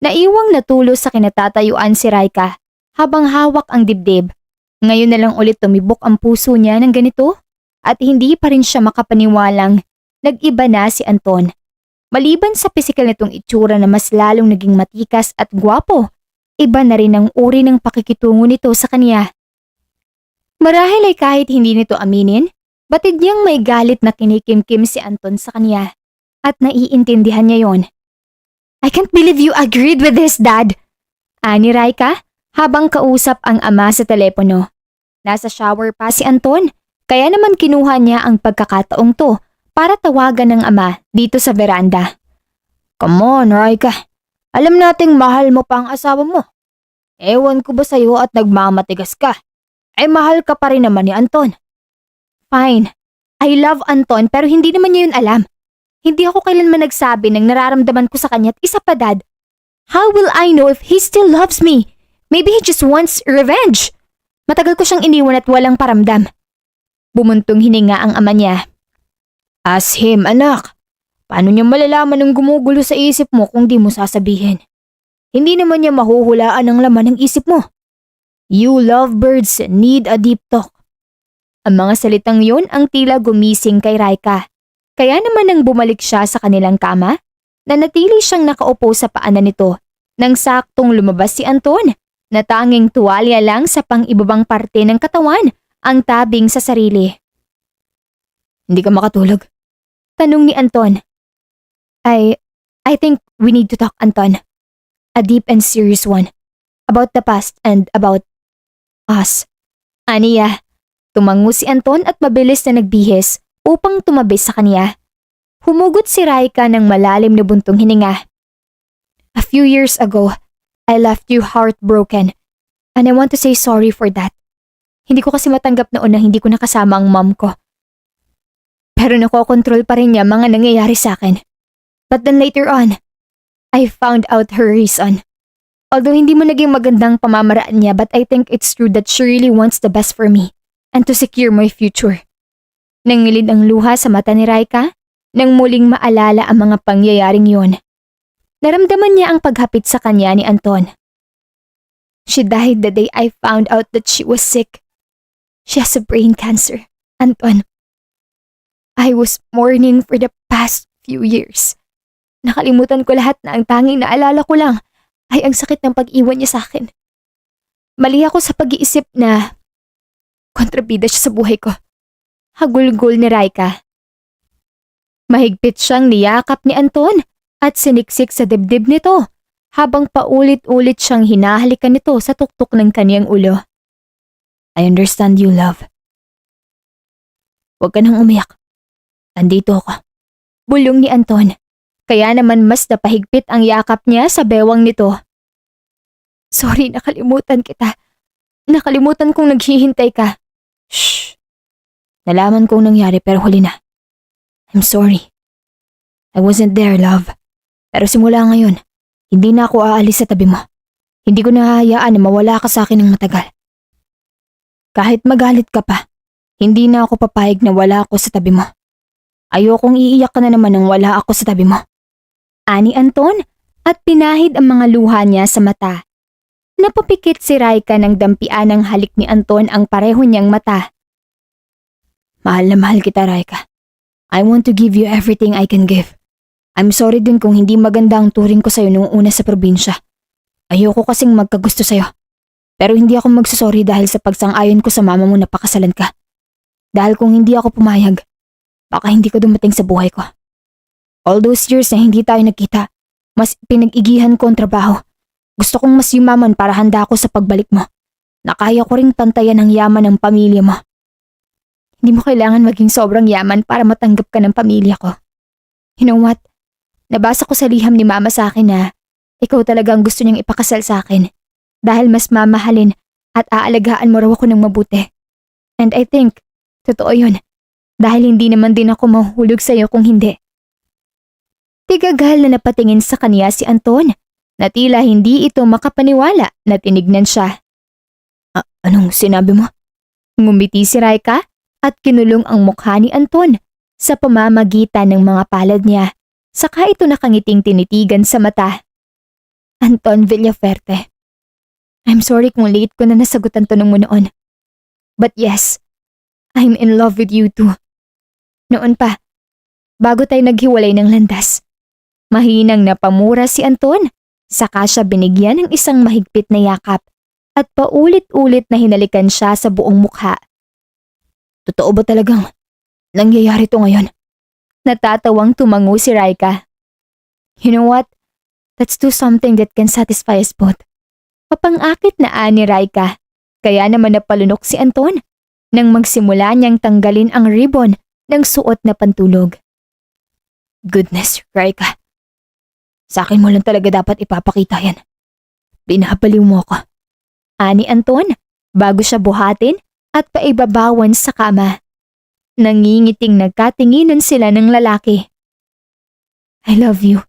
Naiwang natulo sa kinatatayuan si Raika habang hawak ang dibdib. Ngayon na lang ulit tumibok ang puso niya ng ganito at hindi pa rin siya makapaniwalang nag-iba na si Anton. Maliban sa pisikal nitong itsura na mas lalong naging matikas at gwapo, iba na rin ang uri ng pakikitungo nito sa kanya. Marahil ay kahit hindi nito aminin, batid niyang may galit na kinikimkim si Anton sa kanya at naiintindihan niya yon. I can't believe you agreed with this, Dad. Ani Raika habang kausap ang ama sa telepono. Nasa shower pa si Anton, kaya naman kinuha niya ang pagkakataong to para tawagan ng ama dito sa veranda. Come on, Raika. Alam nating mahal mo pa ang asawa mo. Ewan ko ba sa'yo at nagmamatigas ka? Ay mahal ka pa rin naman ni Anton. Fine. I love Anton pero hindi naman niya yun alam. Hindi ako kailanman nagsabi ng nararamdaman ko sa kanya at isa pa, Dad. How will I know if he still loves me? Maybe he just wants revenge. Matagal ko siyang iniwan at walang paramdam. Bumuntong hininga ang ama niya. Ask him, anak. Paano niya malalaman ang gumugulo sa isip mo kung di mo sasabihin? Hindi naman niya mahuhulaan ang laman ng isip mo. You lovebirds need a deep talk. Ang mga salitang yun ang tila gumising kay Raika. Kaya naman nang bumalik siya sa kanilang kama, nanatili siyang nakaupo sa paanan nito nang saktong lumabas si Anton na tanging tuwalya lang sa pang-ibabang parte ng katawan ang tabing sa sarili. Hindi ka makatulog? Tanong ni Anton. I think we need to talk, Anton. A deep and serious one. About the past and about us. Aniya, tumango si Anton at mabilis na nagbihis upang tumabi sa kanya. Humugot si Raika ng malalim na buntong hininga. A few years ago, I left you heartbroken and I want to say sorry for that. Hindi ko kasi matanggap noon na hindi ko nakasama ang mom ko. Pero nakokontrol pa rin niya mga nangyayari sa akin. But then later on, I found out her reason. Although hindi mo naging magandang pamamaraan niya, but I think it's true that she really wants the best for me and to secure my future. Nangilid ang luha sa mata ni Raika nang muling maalala ang mga pangyayaring yon. Naramdaman niya ang paghapit sa kanya ni Anton. She died the day I found out that she was sick. She has a brain cancer, Anton. I was mourning for the past few years. Nakalimutan ko lahat na ang tanging naalala ko lang ay ang sakit ng pag-iwan niya sa akin. Mali ako sa pag-iisip na kontrabida siya sa buhay ko. Hagulgol ni Raika. Mahigpit siyang niyakap ni Anton at siniksik sa dibdib nito habang paulit-ulit siyang hinahalikan nito sa tuktok ng kaniyang ulo. I understand you, love. Huwag ka nang umiyak. Andito ako. Bulong ni Anton. Kaya naman mas napahigpit ang yakap niya sa bewang nito. Sorry, nakalimutan kita. Nakalimutan kong naghihintay ka. Shh. Nalaman kong nangyari pero huli na. I'm sorry. I wasn't there, love. Pero simula ngayon, hindi na ako aalis sa tabi mo. Hindi ko nahahayaan na mawala ka sa akin ng matagal. Kahit magalit ka pa, hindi na ako papayag na wala ako sa tabi mo. Ayokong iiyak ka na naman nang wala ako sa tabi mo. Ani Anton at pinahid ang mga luha niya sa mata. Napapikit si Raika ng dampian ng halik ni Anton ang pareho niyang mata. Mahal na mahal kita, Raika. I want to give you everything I can give. I'm sorry din kung hindi maganda ang turing ko sa'yo noong una sa probinsya. Ayoko kasing magkagusto sa'yo. Pero hindi ako magsasorry dahil sa pagsang-ayon ko sa mama mo na pakasalan ka. Dahil kung hindi ako pumayag, baka hindi ka dumating sa buhay ko. All those years na hindi tayo nagkita, mas pinag-igihan ko ang trabaho. Gusto kong mas yumaman para handa ako sa pagbalik mo. Nakaya ko ring pantayan ang yaman ng pamilya mo. Hindi mo kailangan maging sobrang yaman para matanggap ka ng pamilya ko. You know what? Nabasa ko sa liham ni mama sa akin na ikaw talagang gusto niyang ipakasal sa akin dahil mas mamahalin at aalagaan mo raw ako ng mabuti. And I think, totoo yun. Dahil hindi naman din ako mahuhulog sa'yo kung hindi. Tigagal na napatingin sa kanya si Anton na tila hindi ito makapaniwala na tinignan siya. Anong sinabi mo? Ngumiti si Raika at kinulong ang mukha ni Anton sa pamamagitan ng mga palad niya. Saka ito nakangiting tinitigan sa mata. Anton Villaferte. I'm sorry kung late ko na nasagot ang tanong mo noon. But yes, I'm in love with you too. Noon pa, bago tayo naghiwalay ng landas. Mahinang napamura si Anton, saka siya binigyan ng isang mahigpit na yakap at paulit-ulit na hinalikan siya sa buong mukha. Totoo ba talagang nangyayari to ngayon? Natatawang tumango si Raika. You know what? Let's do something that can satisfy us both. Papang-akit na ani Raika, kaya naman napalunok si Anton nang magsimula niyang tanggalin ang ribbon ng suot na pantulog. Goodness, Raika. Sa akin mo lang talaga dapat ipapakita yan. Binabaliw mo ako. Ani Anton, bago siya buhatin at paibabawan sa kama. Nangingiting nagkatinginan sila ng lalaki. I love you.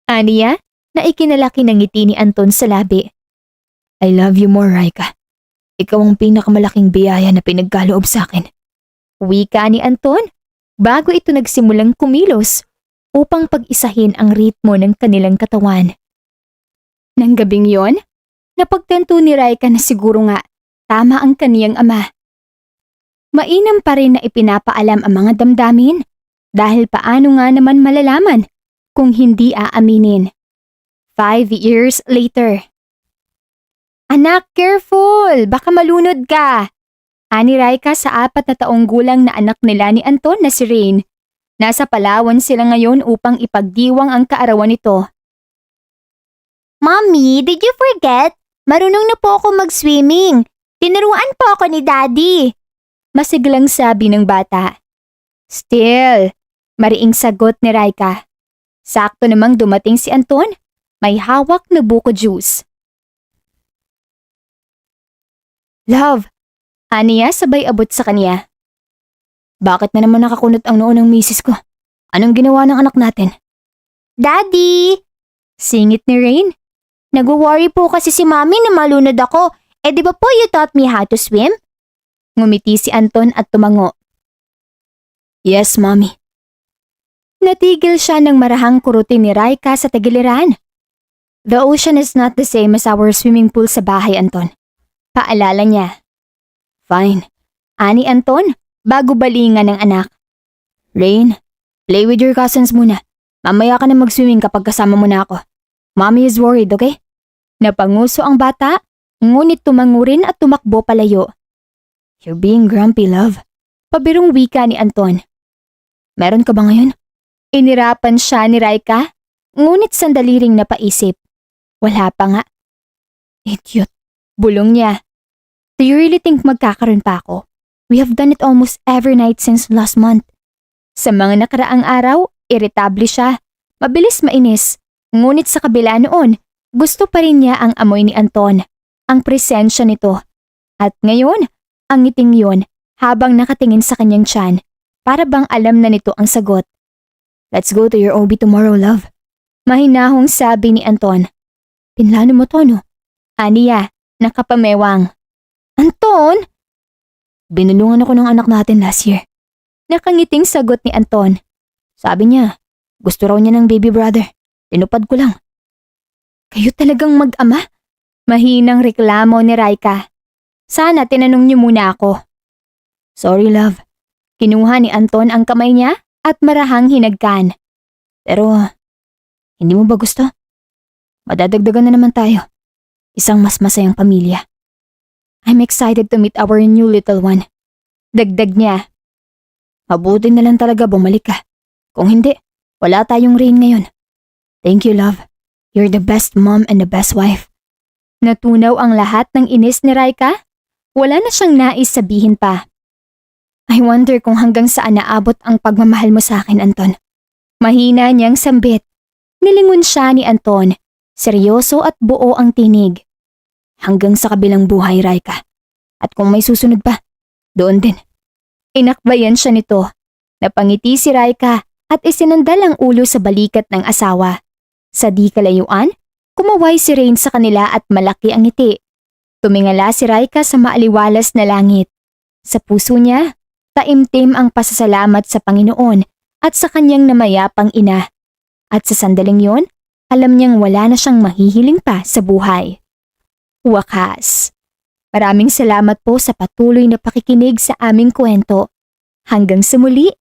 Aniya, na ikinalaki ng ngiti ni Anton sa labi. I love you more, Raika. Ikaw ang pinakamalaking biyaya na pinagkaloob sa akin. Wika ni Anton, bago ito nagsimulang kumilos upang pag-isahin ang ritmo ng kanilang katawan. Nang gabing yon, napagtanto ni Raika na siguro nga tama ang kaniyang ama. Mainam pa rin na ipinapaalam ang mga damdamin dahil paano nga naman malalaman kung hindi aaminin. 5 years later. Anak, careful! Baka malunod ka! Ani Raika sa 4 na taong gulang na anak nila ni Anton na si Rain. Nasa Palawan sila ngayon upang ipagdiwang ang kaarawan nito. Mommy, did you forget? Marunong na po ako mag-swimming. Tinuruan po ako ni Daddy. Masiglang sabi ng bata. Still, mariing sagot ni Raika. Sakto namang dumating si Anton, may hawak na buko juice. Love, aniya sabay abot sa kanya. Bakit na naman nakakunot ang noo ng misis ko? Anong ginawa ng anak natin? Daddy! Singit ni Rain. Nag-worry po kasi si Mommy na malunod ako. Eh di ba po you taught me how to swim? Ngumiti si Anton at tumango. Yes, Mommy. Natigil siya nang marahang kurutin ni Raika sa tagiliran. The ocean is not the same as our swimming pool sa bahay, Anton. Paalala niya. Fine. Ani Anton, bago balingan ng anak. Rain, play with your cousins muna. Mamaya ka na mag-swimming kapag kasama mo na ako. Mommy is worried, okay? Napanguso ang bata, ngunit tumango rin at tumakbo palayo. You're being grumpy, love. Pabirong wika ni Anton. Meron ka ba ngayon? Inirapan siya ni Raika, ngunit sandali ring napaisip. Wala pa nga. Idiot. Bulong niya. Do you really think magkakaroon pa ako? We have done it almost every night since last month. Sa mga nakaraang araw, iritable siya. Mabilis mainis. Ngunit sa kabila noon, gusto pa rin niya ang amoy ni Anton, ang presensya nito. At ngayon, ang ngiting yun habang nakatingin sa kanyang tiyan, para bang alam na nito ang sagot. Let's go to your OB tomorrow, love. Mahinahong sabi ni Anton. Pinlano mo to, no? Aniya, nakapamewang. Anton? Binulungan ako ng anak natin last year. Nakangiting sagot ni Anton. Sabi niya, gusto raw niya ng baby brother. Tinupad ko lang. Kayo talagang mag-ama? Mahinang reklamo ni Raika. Sana tinanong niyo muna ako. Sorry, love. Kinuha ni Anton ang kamay niya at marahang hinagkan. Pero, hindi mo ba gusto? Madadagdagan na naman tayo. Isang mas masayang pamilya. I'm excited to meet our new little one. Dagdag niya. Mabuti na lang talaga bumalik ka. Kung hindi, wala tayong Rain ngayon. Thank you, love. You're the best mom and the best wife. Natunaw ang lahat ng inis ni Raika. Wala na siyang nais sabihin pa. I wonder kung hanggang saan naabot ang pagmamahal mo sa akin, Anton. Mahina niyang sambit. Nilingon siya ni Anton. Seryoso at buo ang tinig. Hanggang sa kabilang buhay, Raika. At kung may susunod pa, Doon din. Inakbayan siya nito. Napangiti si Raika at isinandal ang ulo sa balikat ng asawa. Sa di kalayuan, kumaway si Rain sa kanila at malaki ang ngiti. Tumingala si Raika sa maaliwalas na langit. Sa puso niya, taimtim ang pasasalamat sa Panginoon at sa kanyang namayapang ina. At sa sandaling yon, alam niyang wala na siyang mahihiling pa sa buhay. Wakas. Maraming salamat po sa patuloy na pakikinig sa aming kwento. Hanggang sa muli,